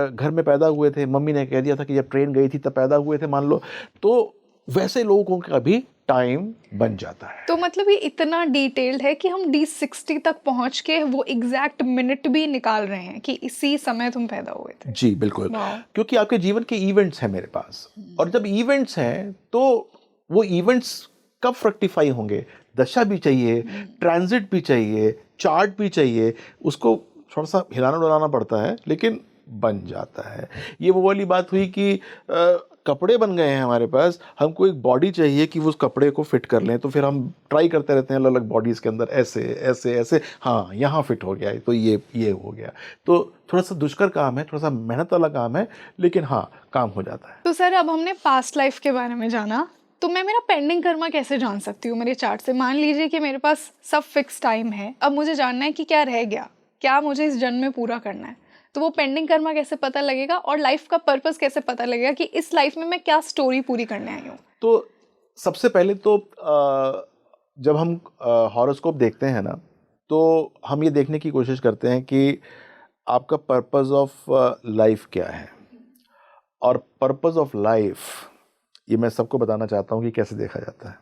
घर में पैदा हुए थे, मम्मी ने कह दिया था कि जब ट्रेन गई थी तब पैदा हुए थे मान लो, तो वैसे लोगों का भी टाइम बन जाता है। तो मतलब ये इतना डिटेल्ड है कि हम D60 तक पहुंच के वो एग्जैक्ट मिनट भी निकाल रहे हैं कि इसी समय तुम पैदा हुए थे। जी बिल्कुल, वाह। क्योंकि आपके जीवन के इवेंट्स हैं मेरे पास, और जब इवेंट्स हैं तो वो इवेंट्स कब फ्रक्टिफाई होंगे, दशा भी चाहिए, ट्रांजिट भी चाहिए, चार्ट भी चाहिए, उसको थोड़ा सा हिलाना डुलाना पड़ता है, लेकिन बन जाता है। ये वो वाली बात हुई कि कपड़े बन गए हैं हमारे पास, हमको एक बॉडी चाहिए कि वो उस कपड़े को फिट कर लें, तो फिर हम ट्राई करते रहते हैं अलग अलग बॉडीज़ के अंदर, ऐसे ऐसे ऐसे, हाँ यहाँ फिट हो गया तो ये हो गया। तो थोड़ा सा दुष्कर काम है, थोड़ा सा मेहनत वाला काम है, लेकिन हाँ काम हो जाता है। तो सर अब हमने पास्ट लाइफ के बारे में जाना, तो मैं मेरा पेंडिंग कर्मा कैसे जान सकती हूँ मेरे चार्ट से? मान लीजिए कि मेरे पास सब फिक्स टाइम है, अब मुझे जानना है कि क्या रह गया, क्या मुझे इस जन्म में पूरा करना है, तो वो पेंडिंग कर्मा कैसे पता लगेगा और लाइफ का पर्पस कैसे पता लगेगा कि इस लाइफ में मैं क्या स्टोरी पूरी करने आई हूँ? तो सबसे पहले तो जब हम हॉरोस्कोप देखते हैं ना, तो हम ये देखने की कोशिश करते हैं कि आपका पर्पस ऑफ लाइफ क्या है। और पर्पस ऑफ लाइफ, ये मैं सबको बताना चाहता हूँ कि कैसे देखा जाता है।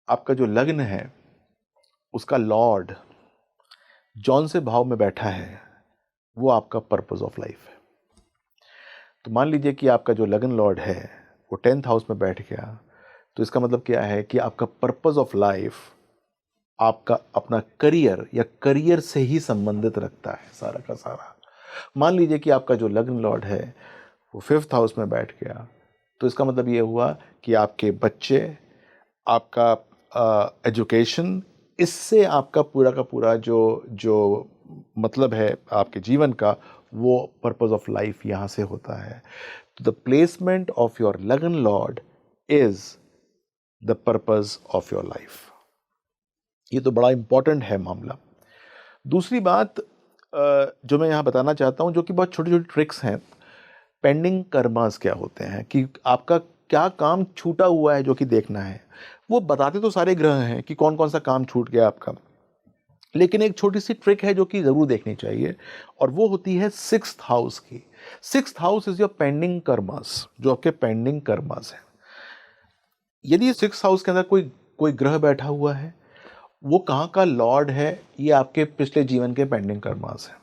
आपका जो लग्न है उसका लॉर्ड जौन से भाव में बैठा है वो आपका पर्पस ऑफ लाइफ है। तो मान लीजिए कि आपका जो लग्न लॉर्ड है वो 10th हाउस में बैठ गया, तो इसका मतलब क्या है कि आपका पर्पस ऑफ लाइफ आपका अपना करियर या करियर से ही संबंधित रखता है सारा का सारा। मान लीजिए कि आपका जो लग्न लॉर्ड है वो 5th हाउस में बैठ गया, तो इसका मतलब ये हुआ कि आपके बच्चे, आपका एजुकेशन, इससे आपका पूरा का पूरा जो मतलब है आपके जीवन का, वो पर्पस ऑफ लाइफ यहाँ से होता है। तो द प्लेसमेंट ऑफ योर लग्न Lord is the purpose of your life. ये तो बड़ा इंपॉर्टेंट है मामला। दूसरी बात जो मैं यहाँ बताना चाहता हूँ, जो कि बहुत छोटी छोटी ट्रिक्स हैं, पेंडिंग कर्मास क्या होते हैं, कि आपका क्या काम छूटा हुआ है जो कि देखना है। वो बताते तो सारे ग्रह हैं कि कौन कौन सा काम छूट गया आपका, लेकिन एक छोटी सी ट्रिक है जो कि ज़रूर देखनी चाहिए, और वो होती है 6th हाउस की। 6th house is your pending karmas, जो आपके पेंडिंग कर्मास हैं। यदि 6th हाउस के अंदर कोई ग्रह बैठा हुआ है, वो कहाँ का लॉर्ड है, ये आपके पिछले जीवन के पेंडिंग कर्मास हैं।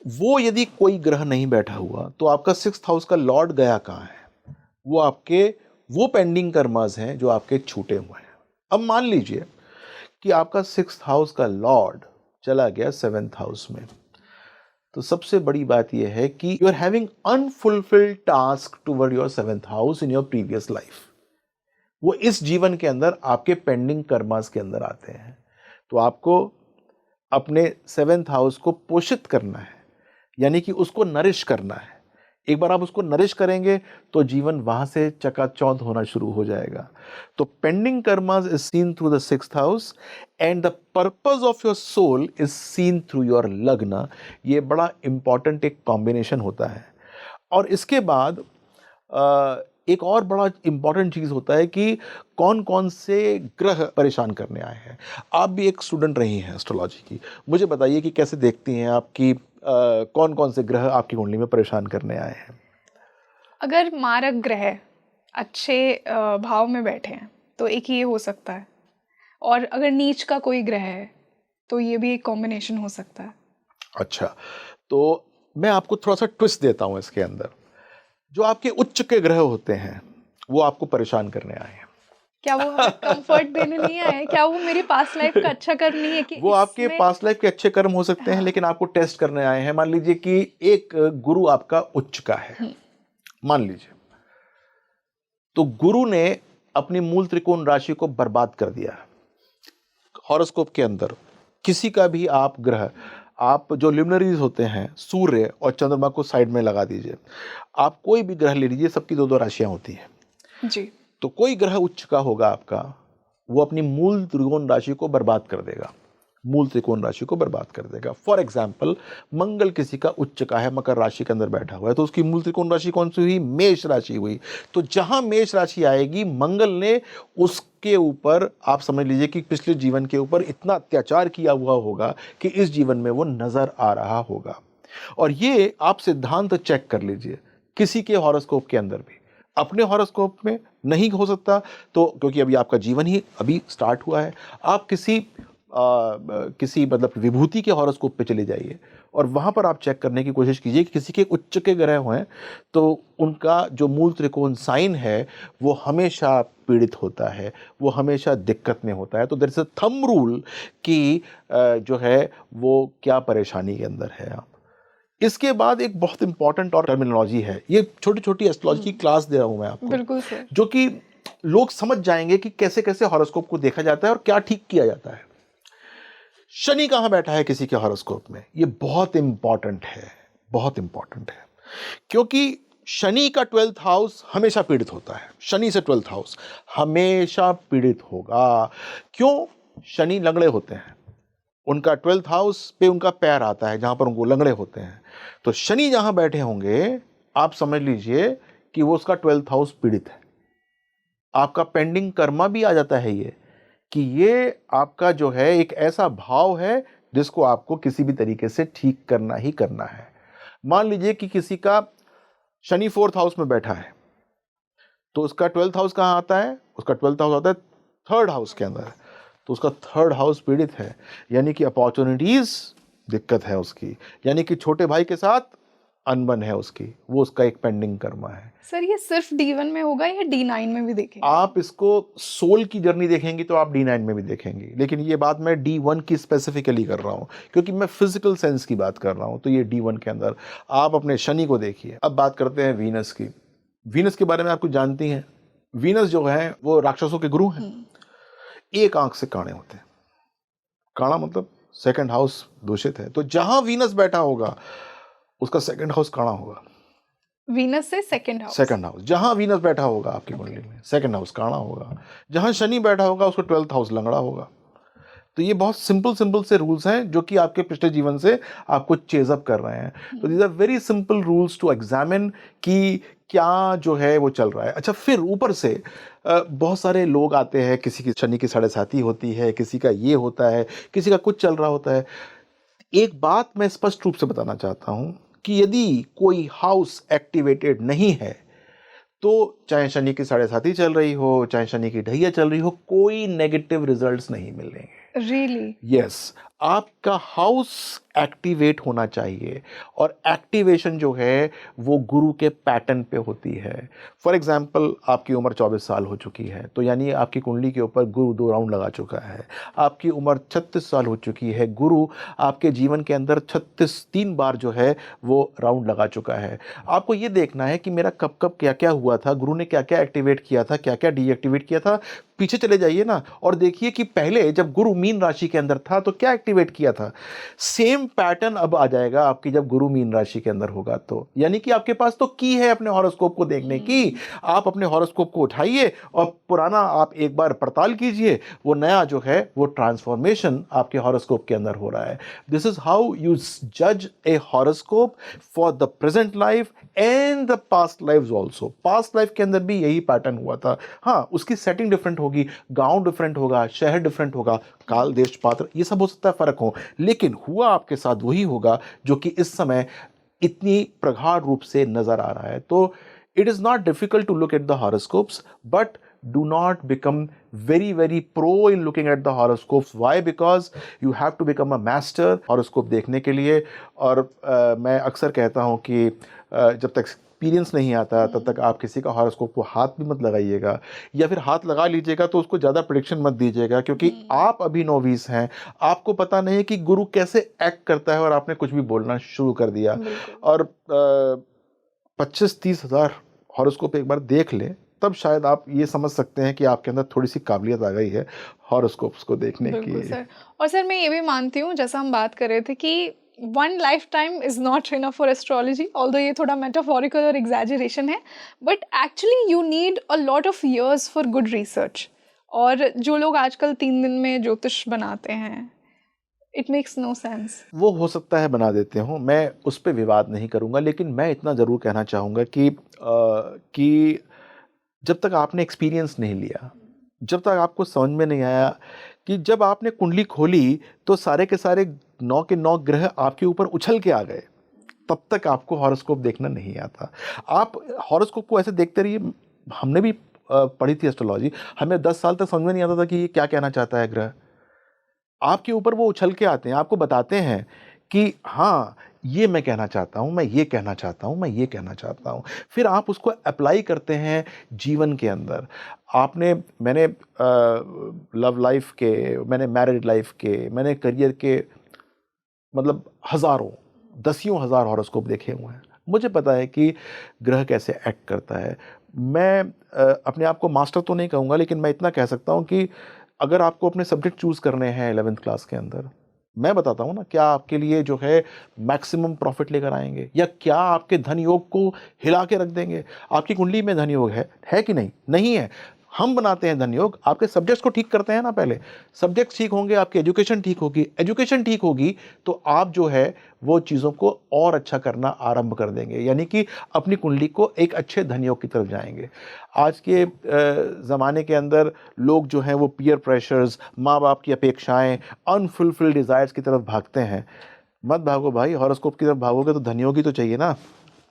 वो यदि कोई ग्रह नहीं बैठा हुआ तो आपका 6th हाउस का लॉर्ड गया कहाँ है, वो आपके वो पेंडिंग कर्मास हैं जो आपके छूटे हुए हैं। अब मान लीजिए कि आपका 6th हाउस का लॉर्ड चला गया 7th हाउस में, तो सबसे बड़ी बात यह है कि you are having unfulfilled task toward your 7th house in your previous life. वो इस जीवन के अंदर आपके पेंडिंग कर्मास के अंदर आते हैं। तो आपको अपने 7th हाउस को पोषित करना है, यानी कि उसको नरिश करना है। एक बार आप उसको नरिश करेंगे तो जीवन वहां से चकाचौंध होना शुरू हो जाएगा। तो pending karmas is seen through the 6th house and the purpose of your soul is seen through your lagna. ये बड़ा इंपॉर्टेंट एक कॉम्बिनेशन होता है। और इसके बाद एक और बड़ा इंपॉर्टेंट चीज़ होता है कि कौन कौन से ग्रह परेशान करने आए हैं। आप भी एक स्टूडेंट रही हैं एस्ट्रोलॉजी की, मुझे बताइए कि कैसे देखती हैं आपकी कौन कौन से ग्रह आपकी कुंडली में परेशान करने आए हैं। अगर मारक ग्रह अच्छे भाव में बैठे हैं तो एक ये हो सकता है, और अगर नीच का कोई ग्रह है तो ये भी एक कॉम्बिनेशन हो सकता है। अच्छा, तो मैं आपको थोड़ा सा ट्विस्ट देता हूँ इसके अंदर। जो आपके उच्च के ग्रह होते हैं वो आपको परेशान करने आए हैं। क्या वो हमें कंफर्ट देने नहीं आए हैं? क्या वो मेरी पास्ट लाइफ का अच्छा कर्म नहीं है कि वो आपके पास्ट लाइफ के अच्छे कर्म हो सकते हैं, लेकिन आपको टेस्ट करने आए हैं। मान लीजिए कि एक गुरु आपका उच्च का है, मान लीजिए, तो गुरु ने अपनी मूल त्रिकोण राशि को बर्बाद कर दिया। हॉरोस्कोप के अंदर किसी का भी आप ग्रह, आप जो लिमिनरीज होते हैं, सूर्य और चंद्रमा को साइड में लगा दीजिए, आप कोई भी ग्रह ले लीजिए, सबकी 2-2 राशियां होती हैं जी। तो कोई ग्रह उच्च का होगा आपका, वो अपनी मूल त्रिकोण राशि को बर्बाद कर देगा, मूल त्रिकोण राशि को बर्बाद कर देगा। फॉर एग्जाम्पल, मंगल किसी का उच्च का है, मकर राशि के अंदर बैठा हुआ है, तो उसकी मूल त्रिकोण राशि कौन सी हुई? मेष राशि हुई। तो जहां मेष राशि आएगी, मंगल ने उसके ऊपर, आप समझ लीजिए कि पिछले जीवन के ऊपर इतना अत्याचार किया हुआ होगा कि इस जीवन में वो नजर आ रहा होगा। और ये आप सिद्धांत चेक कर लीजिए किसी के हॉरोस्कोप के अंदर भी। अपने हॉरोस्कोप में नहीं हो सकता तो, क्योंकि अभी आपका जीवन ही अभी स्टार्ट हुआ है, आप किसी मतलब विभूति के हॉरोस्कोप पे चले जाइए और वहां पर आप चेक करने की कोशिश कीजिए कि किसी के उच्च के ग्रह हैं तो उनका जो मूल त्रिकोण साइन है वो हमेशा पीड़ित होता है, वो हमेशा दिक्कत में होता है। तो there is a thumb rule कि जो है वो क्या परेशानी के अंदर है आप। इसके बाद एक बहुत इंपॉर्टेंट और टर्मिनोलॉजी है, ये छोटी छोटी एस्ट्रोलॉजी की क्लास दे रहा हूं मैं आपको, बिल्कुल सर, जो कि लोग समझ जाएंगे कि कैसे कैसे हॉरोस्कोप को देखा जाता है और क्या ठीक किया जाता है। शनि कहां बैठा है किसी के हॉरोस्कोप में, ये बहुत इंपॉर्टेंट है, बहुत इंपॉर्टेंट है, क्योंकि शनि का 12th हाउस हमेशा पीड़ित होता है। शनि से 12th हाउस हमेशा पीड़ित होगा। क्यों? शनि लंगड़े होते हैं, उनका 12th हाउस पे उनका पैर आता है जहां पर उनको लंगड़े होते हैं। तो शनि जहां बैठे होंगे, आप समझ लीजिए कि वो उसका 12th हाउस पीड़ित है। आपका पेंडिंग कर्मा भी आ जाता है ये, कि ये आपका जो है एक ऐसा भाव है जिसको आपको किसी भी तरीके से ठीक करना ही करना है। मान लीजिए कि किसी का शनि 4th हाउस में बैठा है, तो उसका 12th हाउस कहां आता है? उसका 12th हाउस आता है 3rd हाउस के अंदर, तो उसका 3rd हाउस पीड़ित है, यानी कि अपॉर्चुनिटीज दिक्कत है उसकी, यानी कि छोटे भाई के साथ अनबन है उसकी, वो उसका एक पेंडिंग कर्मा है। सर ये सिर्फ D1 में होगा या D9 में भी देखेंगे? आप इसको सोल की जर्नी देखेंगी तो आप D9 में भी देखेंगी, लेकिन ये बात मैं D1 की स्पेसिफिकली कर रहा हूं क्योंकि मैं फिजिकल सेंस की बात कर रहा हूं। तो ये D1 के अंदर आप अपने शनि को देखिए। अब बात करते हैं वीनस की। वीनस के बारे में आप कुछ जानती हैं? वीनस जो है वो राक्षसों के गुरु हैं। एक आंख से काणे होते हैं। काणा मतलब 2nd हाउस दूषित है, तो जहां वीनस बैठा होगा उसका 2nd हाउस काणा होगा। वीनस से 2nd हाउस, 2nd हाउस जहां वीनस बैठा होगा आपकी कुंडली में 2nd हाउस काणा होगा। जहां शनि बैठा होगा उसको 12th हाउस लंगड़ा होगा। तो ये बहुत सिंपल से रूल्स हैं जो कि आपके पिछले जीवन से आपको चेजअप कर रहे हैं। तो these are very simple rules to examine कि क्या जो है वो चल रहा है। अच्छा, फिर ऊपर से बहुत सारे लोग आते हैं, किसी की शनि की 7.5 होती है, किसी का ये होता है, किसी का कुछ चल रहा होता है। एक बात मैं स्पष्ट रूप से बताना चाहता हूं कि यदि कोई हाउस एक्टिवेटेड नहीं है तो चाहे शनि की 7.5 चल रही हो, चाहे शनि की ढैया चल रही हो, कोई नेगेटिव रिजल्ट्स नहीं मिलेंगे। रियली? यस, आपका हाउस एक्टिवेट होना चाहिए और एक्टिवेशन जो है वो गुरु के पैटर्न पे होती है। फॉर एग्जाम्पल, आपकी उम्र 24 साल हो चुकी है, तो यानी आपकी कुंडली के ऊपर गुरु 2 राउंड लगा चुका है। आपकी उम्र 36 साल हो चुकी है, गुरु आपके जीवन के अंदर 3 बार जो है वो राउंड लगा चुका है। आपको ये देखना है कि मेरा कब कब क्या क्या हुआ था, गुरु ने क्या क्या एक्टिवेट किया था, क्या क्या डीएक्टिवेट किया था। पीछे चले जाइए ना और देखिए कि पहले जब गुरु मीन राशि के अंदर था तो क्या एक्टिवेट किया था। सेम पैटर्न अब आ जाएगा आपकी जब गुरु मीन राशि के अंदर होगा। तो यानी कि आपके पास तो की है अपने हॉरोस्कोप को देखने की। आप अपने हॉरोस्कोप को उठाइए और पुराना आप एक बार पड़ताल कीजिए, वो नया जो है वो ट्रांसफॉर्मेशन आपके हॉरोस्कोप के अंदर हो रहा है। दिस इज हाउ यू जज a horoscope for the present life and the past life also. Past life के अंदर भी यही पैटर्न हुआ था। हाँ, उसकी सेटिंग डिफरेंट होगी, गांव डिफरेंट होगा, शहर डिफरेंट होगा, काल देश पात्र ये सब हो सकता है फर्क हो, लेकिन हुआ आपके साथ वही होगा जो कि इस समय इतनी प्रगाढ़ रूप से नजर आ रहा है। तो it is not difficult to look at the horoscopes, but do not become very pro in looking at the horoscopes. Why? Because you have to become a master horoscope देखने के लिए। और मैं अक्सर कहता हूँ कि जब तक एक्सपीरियंस नहीं आता तब तक आप किसी का हॉरोस्कोप को हाथ भी मत लगाइएगा, या फिर हाथ लगा लीजिएगा तो उसको ज़्यादा प्रेडिक्शन मत दीजिएगा, क्योंकि आप अभी नोविस हैं, आपको पता नहीं है कि गुरु कैसे एक्ट करता है और आपने कुछ भी बोलना शुरू कर दिया। और 25-30 हज़ार हॉरोस्कोप एक बार देख लें तब शायद आप ये समझ सकते हैं कि आपके अंदर थोड़ी सी काबिलियत आ गई है हॉरोस्कोप्स को देखने की। सर, और सर मैं ये भी मानती हूँ, जैसा हम बात कर रहे थे कि one lifetime is not enough for astrology, although ये थोड़ा metaphorical और exaggeration है, but actually you need a lot of years for good research. और जो लोग आजकल 3 दिन में ज्योतिष बनाते हैं, it makes no sense. वो हो सकता है बना देते हो, मैं उस पर विवाद नहीं करूँगा, लेकिन मैं इतना ज़रूर कहना चाहूँगा कि जब तक आपने एक्सपीरियंस नहीं लिया, जब तक आपको समझ में नहीं आया कि जब आपने कुंडली खोली तो सारे के सारे 9 के 9 ग्रह आपके ऊपर उछल के आ गए, तब तक आपको हॉरोस्कोप देखना नहीं आता। आप हॉरोस्कोप को ऐसे देखते रहिए। हमने भी पढ़ी थी एस्ट्रोलॉजी, हमें 10 साल तक समझ में नहीं आता था कि ये क्या कहना चाहता है ग्रह। आपके ऊपर वो उछल के आते हैं, आपको बताते हैं कि हाँ ये मैं कहना चाहता हूँ, मैं ये कहना चाहता हूँ, मैं ये कहना चाहता हूँ। फिर आप उसको अप्लाई करते हैं जीवन के अंदर। मैंने लव लाइफ के, मैंने मैरिड लाइफ के, मैंने करियर के, मतलब हज़ारों, दसियों हज़ार हॉरोस्कोप देखे हुए हैं। मुझे पता है कि ग्रह कैसे एक्ट करता है। मैं अपने आप को मास्टर तो नहीं कहूँगा, लेकिन मैं इतना कह सकता हूँ कि अगर आपको अपने सब्जेक्ट चूज़ करने हैं 11th क्लास के अंदर, मैं बताता हूँ ना क्या आपके लिए जो है मैक्सिमम प्रॉफिट लेकर आएंगे, या क्या आपके धन योग को हिला के रख देंगे। आपकी कुंडली में धन योग है कि नहीं? नहीं है। हम बनाते हैं धन योग, आपके सब्जेक्ट्स को ठीक करते हैं ना। पहले सब्जेक्ट्स ठीक होंगे, आपकी एजुकेशन ठीक होगी, एजुकेशन ठीक होगी तो आप जो है वो चीज़ों को और अच्छा करना आरंभ कर देंगे, यानी कि अपनी कुंडली को एक अच्छे धन योग की तरफ जाएंगे। आज के ज़माने के अंदर लोग जो हैं वो पीयर प्रेशर्स, माँ बाप की अपेक्षाएं, अनफुलफिल्ड डिज़ायर्स की तरफ भागते हैं। मत भागो भाई, हॉरोस्कोप की तरफ भागोगे तो धन योग ही तो चाहिए ना,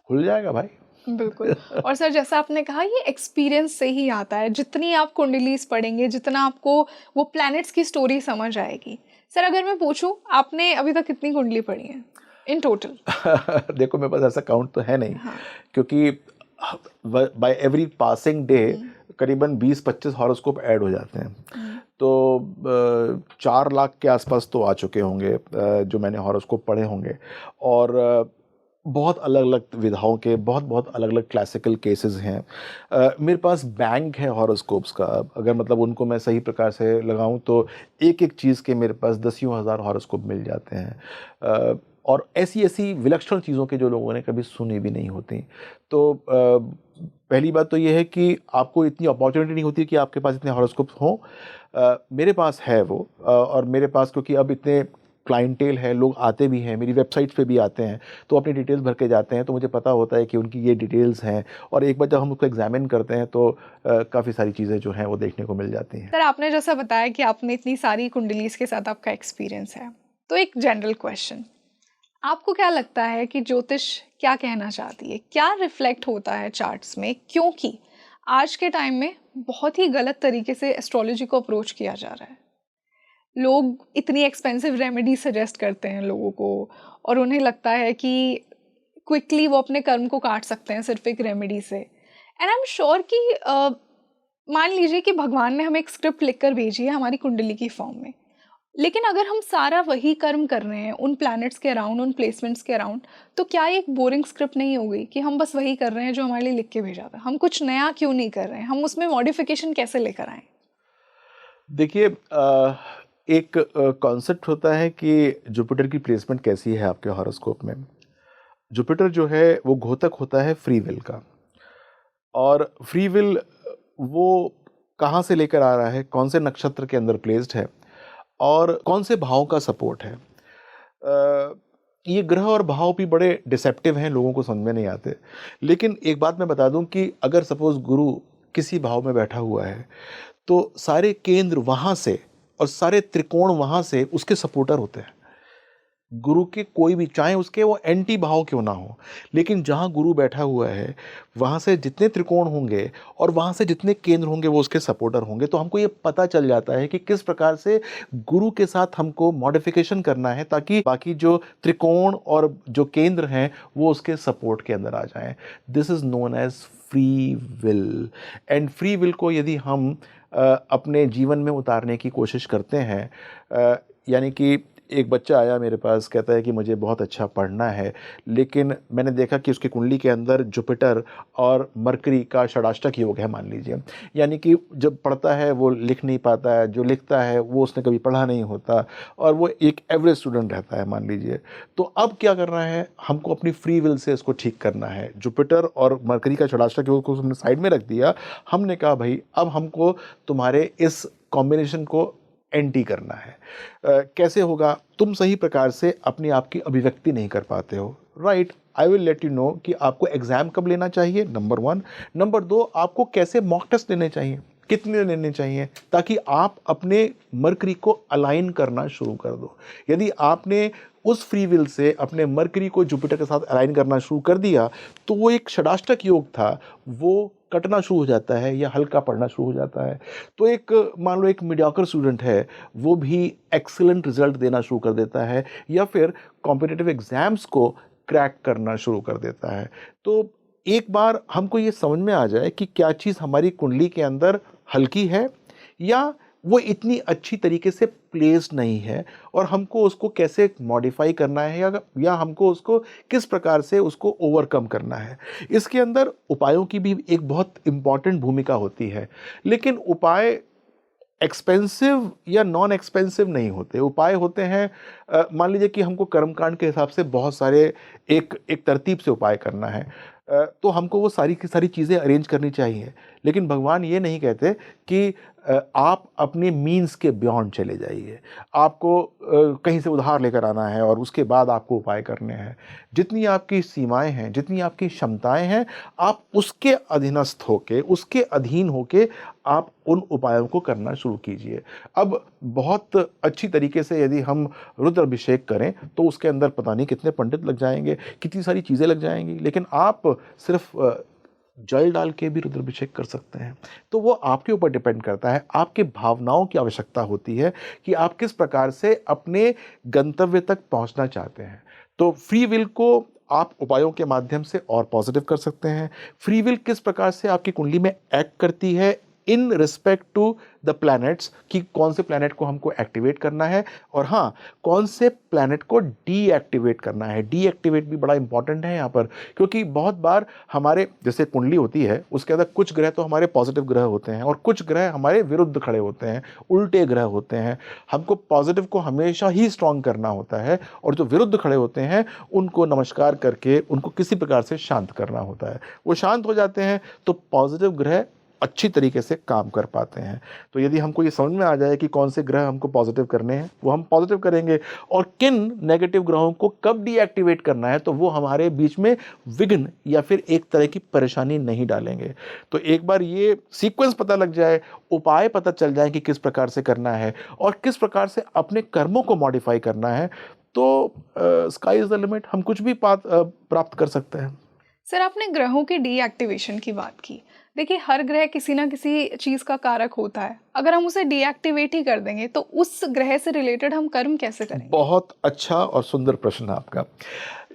खुल जाएगा भाई। बिल्कुल। और सर जैसा आपने कहा ये एक्सपीरियंस से ही आता है, जितनी आप कुंडलीज पढ़ेंगे जितना आपको वो प्लैनेट्स की स्टोरी समझ आएगी। सर अगर मैं पूछूं आपने अभी तक कितनी कुंडली पढ़ी है इन टोटल? देखो मेरे पास ऐसा काउंट तो है नहीं। हाँ। क्योंकि बाय एवरी पासिंग डे करीबन 20-25 हॉरोस्कोप ऐड हो जाते हैं। तो 4 लाख के आसपास तो आ चुके होंगे जो मैंने हॉरोस्कोप पढ़े होंगे, और बहुत अलग अलग विधाओं के, बहुत अलग अलग क्लासिकल केसेस हैं। मेरे पास बैंक है हॉरोस्कोप्स का। अगर मतलब उनको मैं सही प्रकार से लगाऊं तो एक एक चीज़ के मेरे पास दसियों हज़ार हॉरोस्कोप मिल जाते हैं, और ऐसी ऐसी विलक्षण चीज़ों के जो लोगों ने कभी सुनी भी नहीं होती। तो पहली बात तो ये है कि आपको इतनी अपॉर्चुनिटी नहीं होती कि आपके पास इतने हॉरोस्कोप्स हों। मेरे पास है वो, और मेरे पास क्योंकि अब इतने क्लाइंटेल है, लोग आते भी हैं, मेरी वेबसाइट्स पे भी आते हैं, तो अपनी डिटेल्स भर के जाते हैं, तो मुझे पता होता है कि उनकी ये डिटेल्स हैं, और एक बार जब हम उसको एग्जामिन करते हैं तो काफ़ी सारी चीज़ें जो हैं वो देखने को मिल जाती हैं। सर आपने जैसा बताया कि आपने इतनी सारी कुंडलीज के साथ आपका एक्सपीरियंस है, तो एक जनरल क्वेश्चन, आपको क्या लगता है कि ज्योतिष क्या कहना चाहती है, क्या रिफ्लेक्ट होता है चार्ट्स में? क्योंकि आज के टाइम में बहुत ही गलत तरीके से एस्ट्रोलॉजी को अप्रोच किया जा रहा है। लोग इतनी एक्सपेंसिव रेमेडी सजेस्ट करते हैं लोगों को, और उन्हें लगता है कि क्विकली वो अपने कर्म को काट सकते हैं सिर्फ एक रेमेडी से। एंड आई एम श्योर कि मान लीजिए कि भगवान ने हमें एक स्क्रिप्ट लिखकर भेजी है हमारी कुंडली की फॉर्म में, लेकिन अगर हम सारा वही कर्म कर रहे हैं उन प्लैनेट्स के अराउंड, उन प्लेसमेंट्स के अराउंड, तो क्या ये एक बोरिंग स्क्रिप्ट नहीं हो गई कि हम बस वही कर रहे हैं जो हमारे लिए लिख के भेजा था? हम कुछ नया क्यों नहीं कर रहे हैं? हम उसमें मॉडिफिकेशन कैसे लेकर आए? देखिए, एक कॉन्सेप्ट होता है कि जुपिटर की प्लेसमेंट कैसी है आपके हॉरोस्कोप में। जुपिटर जो है वो घोतक होता है फ्री विल का, और फ्री विल वो कहाँ से लेकर आ रहा है, कौन से नक्षत्र के अंदर प्लेस्ड है, और कौन से भाव का सपोर्ट है। ये ग्रह और भाव भी बड़े डिसेप्टिव हैं, लोगों को समझ में नहीं आते। लेकिन एक बात मैं बता दूं कि अगर सपोज गुरु किसी भाव में बैठा हुआ है तो सारे केंद्र वहाँ से और सारे त्रिकोण वहाँ से उसके सपोर्टर होते हैं। गुरु के कोई भी, चाहे उसके वो एंटी भाव क्यों ना हो, लेकिन जहाँ गुरु बैठा हुआ है वहाँ से जितने त्रिकोण होंगे और वहाँ से जितने केंद्र होंगे वो उसके सपोर्टर होंगे। तो हमको ये पता चल जाता है कि किस प्रकार से गुरु के साथ हमको मॉडिफिकेशन करना है ताकि बाकी जो त्रिकोण और जो केंद्र हैं वो उसके सपोर्ट के अंदर आ जाएं। This is known as free will. And free will को यदि हम अपने जीवन में उतारने की कोशिश करते हैं, यानी कि एक बच्चा आया मेरे पास, कहता है कि मुझे बहुत अच्छा पढ़ना है, लेकिन मैंने देखा कि उसकी कुंडली के अंदर जुपिटर और मरकरी का षडाष्टक योग है मान लीजिए। यानी कि जब पढ़ता है वो लिख नहीं पाता है, जो लिखता है वो उसने कभी पढ़ा नहीं होता, और वो एक एवरेज स्टूडेंट रहता है मान लीजिए। तो अब क्या करना है, हमको अपनी फ्री विल से इसको ठीक करना है। जुपिटर और मरकरी का षडाष्टक योग को हमने साइड में रख दिया। हमने कहा भाई अब हमको तुम्हारे इस कॉम्बिनेशन को एंटी करना है। कैसे होगा, तुम सही प्रकार से अपने आप की अभिव्यक्ति नहीं कर पाते हो, right. I will let you know कि आपको एग्जाम कब लेना चाहिए, नंबर 1। नंबर 2, आपको कैसे मॉक टेस्ट लेने चाहिए, कितने लेने चाहिए, ताकि आप अपने मरकरी को अलाइन करना शुरू कर दो। यदि आपने उस फ्री विल से अपने मरकरी को जुपिटर के साथ अलाइन करना शुरू कर दिया, तो वो एक षडाष्टक योग था, वो कटना शुरू हो जाता है या हल्का पड़ना शुरू हो जाता है। तो एक मान लो एक मीडियोकर स्टूडेंट है, वो भी एक्सीलेंट रिजल्ट देना शुरू कर देता है, या फिर कॉम्पिटिटिव एग्जाम्स को क्रैक करना शुरू कर देता है। तो एक बार हमको ये समझ में आ जाए कि क्या चीज़ हमारी कुंडली के अंदर हल्की है या वो इतनी अच्छी तरीके से प्लेस्ड नहीं है, और हमको उसको कैसे मॉडिफाई करना है, या हमको उसको किस प्रकार से उसको ओवरकम करना है। इसके अंदर उपायों की भी एक बहुत इम्पॉर्टेंट भूमिका होती है, लेकिन उपाय एक्सपेंसिव या नॉन एक्सपेंसिव नहीं होते। उपाय होते हैं, मान लीजिए कि हमको कर्मकांड के हिसाब से बहुत सारे एक तरतीब से उपाय करना है, तो हमको वो सारी की सारी चीज़ें अरेंज करनी चाहिए। लेकिन भगवान ये नहीं कहते कि आप अपने मीन्स के बियॉन्ड चले जाइए, आपको कहीं से उधार लेकर आना है और उसके बाद आपको उपाय करने हैं। जितनी आपकी सीमाएं हैं, जितनी आपकी क्षमताएं हैं, आप उसके अधीनस्थ होके, उसके अधीन होके आप उन उपायों को करना शुरू कीजिए। अब बहुत अच्छी तरीके से यदि हम रुद्र अभिषेक करें तो उसके अंदर पता नहीं कितने पंडित लग जाएंगे, कितनी सारी चीज़ें लग जाएंगी, लेकिन आप सिर्फ जल डाल के भी रुद्राभिषेक कर सकते हैं। तो वो आपके ऊपर डिपेंड करता है, आपके भावनाओं की आवश्यकता होती है कि आप किस प्रकार से अपने गंतव्य तक पहुंचना चाहते हैं। तो फ्री विल को आप उपायों के माध्यम से और पॉजिटिव कर सकते हैं। फ्री विल किस प्रकार से आपकी कुंडली में एक्ट करती है in respect to the planets, कि कौन से प्लैनेट को हमको एक्टिवेट करना है, और हाँ, कौन से प्लैनेट को डीएक्टिवेट करना है। डीएक्टिवेट भी बड़ा इंपॉर्टेंट है यहाँ पर, क्योंकि बहुत बार हमारे जैसे कुंडली होती है, उसके अंदर कुछ ग्रह तो हमारे पॉजिटिव ग्रह होते हैं और कुछ ग्रह हमारे विरुद्ध खड़े होते हैं, उल्टे ग्रह होते हैं। हमको पॉजिटिव को हमेशा ही स्ट्रांग करना होता है, और जो विरुद्ध खड़े होते हैं उनको नमस्कार करके उनको किसी प्रकार से शांत करना होता है। वो शांत हो जाते हैं तो पॉजिटिव ग्रह अच्छी तरीके से काम कर पाते हैं। तो यदि हमको ये समझ में आ जाए कि कौन से ग्रह हमको पॉजिटिव करने हैं, वो हम पॉजिटिव करेंगे, और किन नेगेटिव ग्रहों को कब डीएक्टिवेट करना है, तो वो हमारे बीच में विघ्न या फिर एक तरह की परेशानी नहीं डालेंगे। तो एक बार ये सीक्वेंस पता लग जाए, उपाय पता चल जाए कि किस प्रकार से करना है और किस प्रकार से अपने कर्मों को मॉडिफाई करना है, तो स्काई इज द लिमिट, हम कुछ भी प्राप्त कर सकते हैं। सर, आपने ग्रहों के डीएक्टिवेशन की बात की। देखिए, हर ग्रह किसी ना किसी चीज़ का कारक होता है। अगर हम उसे डीएक्टिवेट ही कर देंगे तो उस ग्रह से रिलेटेड हम कर्म कैसे करेंगे? बहुत अच्छा और सुंदर प्रश्न है आपका।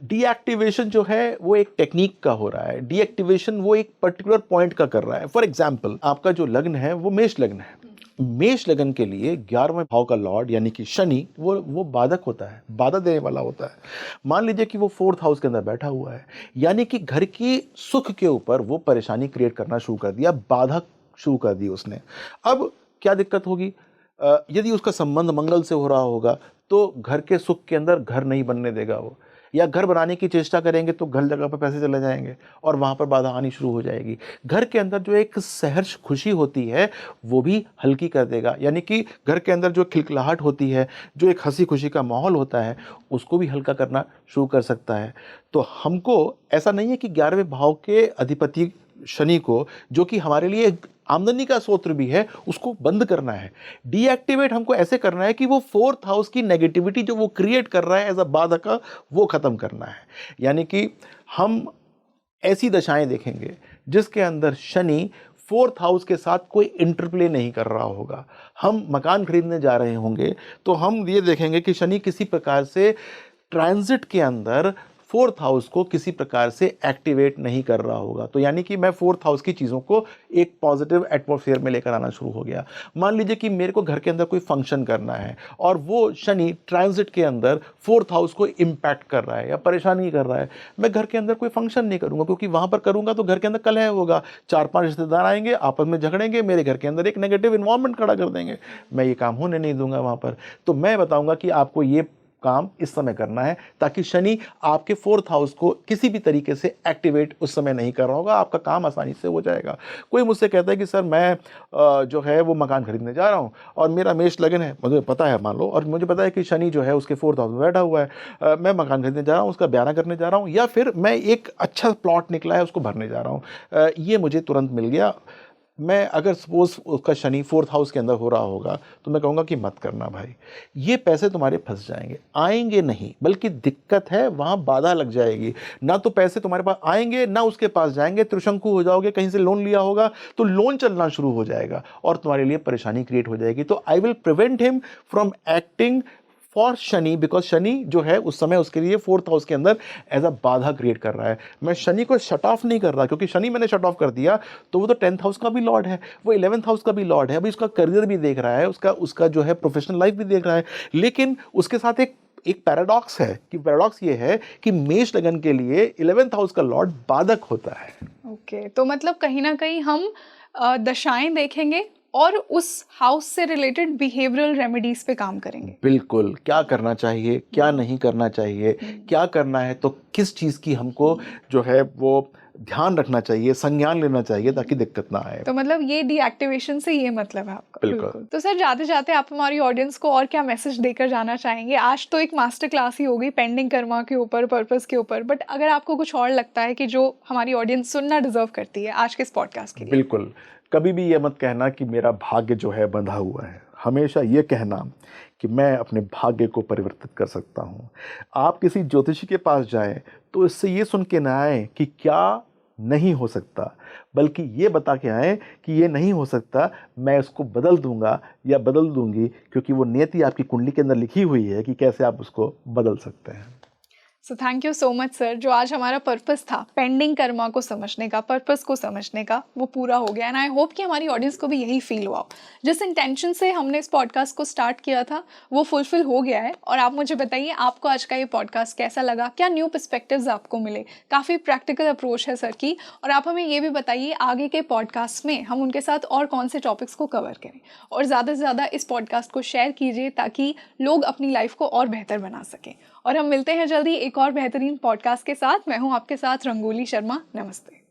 डीएक्टिवेशन जो है वो एक टेक्निक का हो रहा है। डीएक्टिवेशन वो एक पर्टिकुलर पॉइंट का कर रहा है। फॉर एग्जाम्पल, आपका जो लग्न है वो मेष लग्न है। मेष लगन के लिए 11वें भाव का लॉर्ड यानी कि शनि वो बाधक होता है, बाधा देने वाला होता है। मान लीजिए कि वो 4th हाउस के अंदर बैठा हुआ है, यानी कि घर की सुख के ऊपर वो परेशानी क्रिएट करना शुरू कर दिया, बाधा शुरू कर दी उसने। अब क्या दिक्कत होगी, यदि उसका संबंध मंगल से हो रहा होगा तो घर के सुख के अंदर घर नहीं बनने देगा वो, या घर बनाने की चेष्टा करेंगे तो घर जगह पर पैसे चले जाएंगे और वहाँ पर बाधा आनी शुरू हो जाएगी। घर के अंदर जो एक सहर्ष खुशी होती है वो भी हल्की कर देगा, यानी कि घर के अंदर जो खिलखिलाहट होती है, जो एक हंसी खुशी का माहौल होता है, उसको भी हल्का करना शुरू कर सकता है। तो हमको ऐसा नहीं है कि 11वें भाव के अधिपति शनि को, जो कि हमारे लिए आमदनी का स्रोत भी है, उसको बंद करना है। डीएक्टिवेट हमको ऐसे करना है कि वो 4th हाउस की नेगेटिविटी जो वो क्रिएट कर रहा है एज अ बाधा का, वो खत्म करना है। यानी कि हम ऐसी दशाएं देखेंगे जिसके अंदर शनि 4th हाउस के साथ कोई इंटरप्ले नहीं कर रहा होगा। हम मकान खरीदने जा रहे होंगे तो हम ये देखेंगे कि शनि किसी प्रकार से ट्रांजिट के अंदर फोर्थ हाउस को किसी प्रकार से एक्टिवेट नहीं कर रहा होगा। तो यानी कि मैं फोर्थ हाउस की चीज़ों को एक पॉजिटिव एटमॉस्फेयर में लेकर आना शुरू हो गया। मान लीजिए कि मेरे को घर के अंदर कोई फंक्शन करना है और वो शनि ट्रांजिट के अंदर फोर्थ हाउस को इम्पैक्ट कर रहा है या परेशानी कर रहा है, मैं घर के अंदर कोई फंक्शन नहीं करूंगा, क्योंकि वहां पर करूंगा तो घर के अंदर कलह होगा, 4-5 रिश्तेदार आएंगे, आपस में झगड़ेंगे, मेरे घर के अंदर एक नेगेटिव इन्वायरमेंट खड़ा कर देंगे, मैं ये काम होने नहीं दूंगा वहां पर। तो मैं बताऊंगा कि आपको ये काम इस समय करना है, ताकि शनि आपके फोर्थ हाउस को किसी भी तरीके से एक्टिवेट उस समय नहीं कर रहा होगा, आपका काम आसानी से हो जाएगा। कोई मुझसे कहता है कि सर मैं जो है वो मकान खरीदने जा रहा हूँ और मेरा मेष लगन है, मुझे पता है मान लो, और मुझे पता है कि शनि जो है उसके फोर्थ हाउस में बैठा हुआ है, मैं मकान खरीदने जा रहा हूँ, उसका बयाना करने जा रहा हूँ, या फिर मैं एक अच्छा प्लॉट निकला है उसको भरने जा रहा हूँ, ये मुझे तुरंत मिल गया। मैं अगर सपोज उसका शनि फोर्थ हाउस के अंदर हो रहा होगा तो मैं कहूँगा कि मत करना भाई, ये पैसे तुम्हारे फंस जाएंगे, आएंगे नहीं, बल्कि दिक्कत है वहाँ बाधा लग जाएगी, ना तो पैसे तुम्हारे पास आएंगे ना उसके पास जाएंगे, त्रिशंकु हो जाओगे, कहीं से लोन लिया होगा तो लोन चलना शुरू हो जाएगा और तुम्हारे लिए परेशानी क्रिएट हो जाएगी। तो I will prevent him from acting for Shani, because Shani जो है उस समय उसके लिए फोर्थ हाउस के अंदर एज अ बाधा क्रिएट कर रहा है। मैं शनि को शट ऑफ नहीं कर रहा, क्योंकि शनि मैंने शट ऑफ कर दिया तो वो तो 10th हाउस का भी लॉर्ड है, वो 11th हाउस का भी लॉर्ड है, अभी उसका करियर भी देख रहा है, उसका जो है प्रोफेशनल लाइफ भी देख रहा है। लेकिन उसके साथ एक पैराडॉक्स है, कि पैराडॉक्स ये है कि मेष लगन के लिए 11th हाउस का लॉर्ड बाधक होता है। ओके, तो मतलब कहीं ना कहीं हम दशाएं देखेंगे और उस हाउस से रिलेटेड बिहेवियरल रेमेडीज पे काम करेंगे। बिल्कुल, क्या करना चाहिए, क्या नहीं करना चाहिए, क्या करना है तो किस चीज़ की हमको जो है वो ध्यान रखना चाहिए, संज्ञान लेना चाहिए, ताकि दिक्कत ना आए। तो मतलब ये डीएक्टिवेशन से ये मतलब है आपका। बिल्कुल। तो सर जाते जाते आप हमारी ऑडियंस को और क्या मैसेज देकर जाना चाहेंगे? आज तो एक मास्टर क्लास ही होगी पेंडिंग कर्मा के ऊपर, पर्पस के ऊपर, बट अगर आपको कुछ और लगता है कि जो हमारी ऑडियंस सुनना डिजर्व करती है आज के इस पॉडकास्ट के लिए। बिल्कुल, कभी भी ये मत कहना कि मेरा भाग्य जो है बंधा हुआ है, हमेशा ये कहना कि मैं अपने भाग्य को परिवर्तित कर सकता हूँ। आप किसी ज्योतिषी के पास जाएं तो इससे ये सुन के ना आए कि क्या नहीं हो सकता, बल्कि ये बता के आए कि ये नहीं हो सकता, मैं इसको बदल दूंगा या बदल दूंगी, क्योंकि वो नियति आपकी कुंडली के अंदर लिखी हुई है कि कैसे आप उसको बदल सकते हैं। So thank you so much sir, जो आज हमारा पर्पस था पेंडिंग कर्मा को समझने का, पर्पस को समझने का, वो पूरा हो गया। एंड आई होप कि हमारी ऑडियंस को भी यही फील हुआ, जिस इंटेंशन से हमने इस पॉडकास्ट को स्टार्ट किया था वो फुलफिल हो गया है। और आप मुझे बताइए आपको आज का ये पॉडकास्ट कैसा लगा, क्या न्यू पर्सपेक्टिव्स आपको मिले? काफ़ी प्रैक्टिकल अप्रोच है सर की। और आप हमें ये भी बताइए आगे के पॉडकास्ट में हम उनके साथ और कौन से टॉपिक्स को कवर करें, और ज़्यादा से ज़्यादा इस पॉडकास्ट को शेयर कीजिए ताकि लोग अपनी लाइफ को और बेहतर बना सकें। और हम मिलते हैं जल्दी एक और बेहतरीन पॉडकास्ट के साथ। मैं हूं आपके साथ रंगोली शर्मा। नमस्ते।